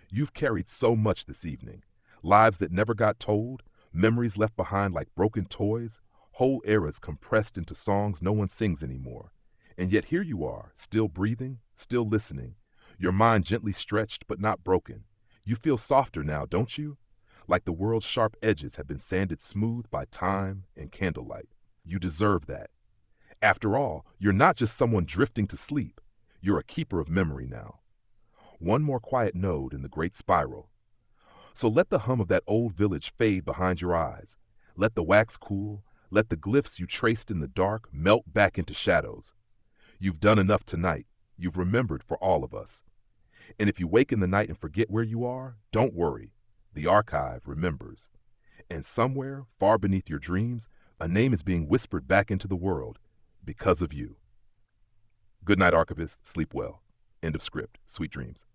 You've carried so much this evening, lives that never got told, memories left behind like broken toys, whole eras compressed into songs no one sings anymore. And yet here you are, still breathing, still listening, your mind gently stretched but not broken. You feel softer now, don't you? Like the world's sharp edges have been sanded smooth by time and candlelight. You deserve that. After all, you're not just someone drifting to sleep. You're a keeper of memory now. One more quiet node in the great spiral. So let the hum of that old village fade behind your eyes. Let the wax cool. Let the glyphs you traced in the dark melt back into shadows. You've done enough tonight. You've remembered for all of us. And if you wake in the night and forget where you are, don't worry. The archive remembers. And somewhere, far beneath your dreams, a name is being whispered back into the world because of you. Good night, archivists. Sleep well. End of script. Sweet dreams.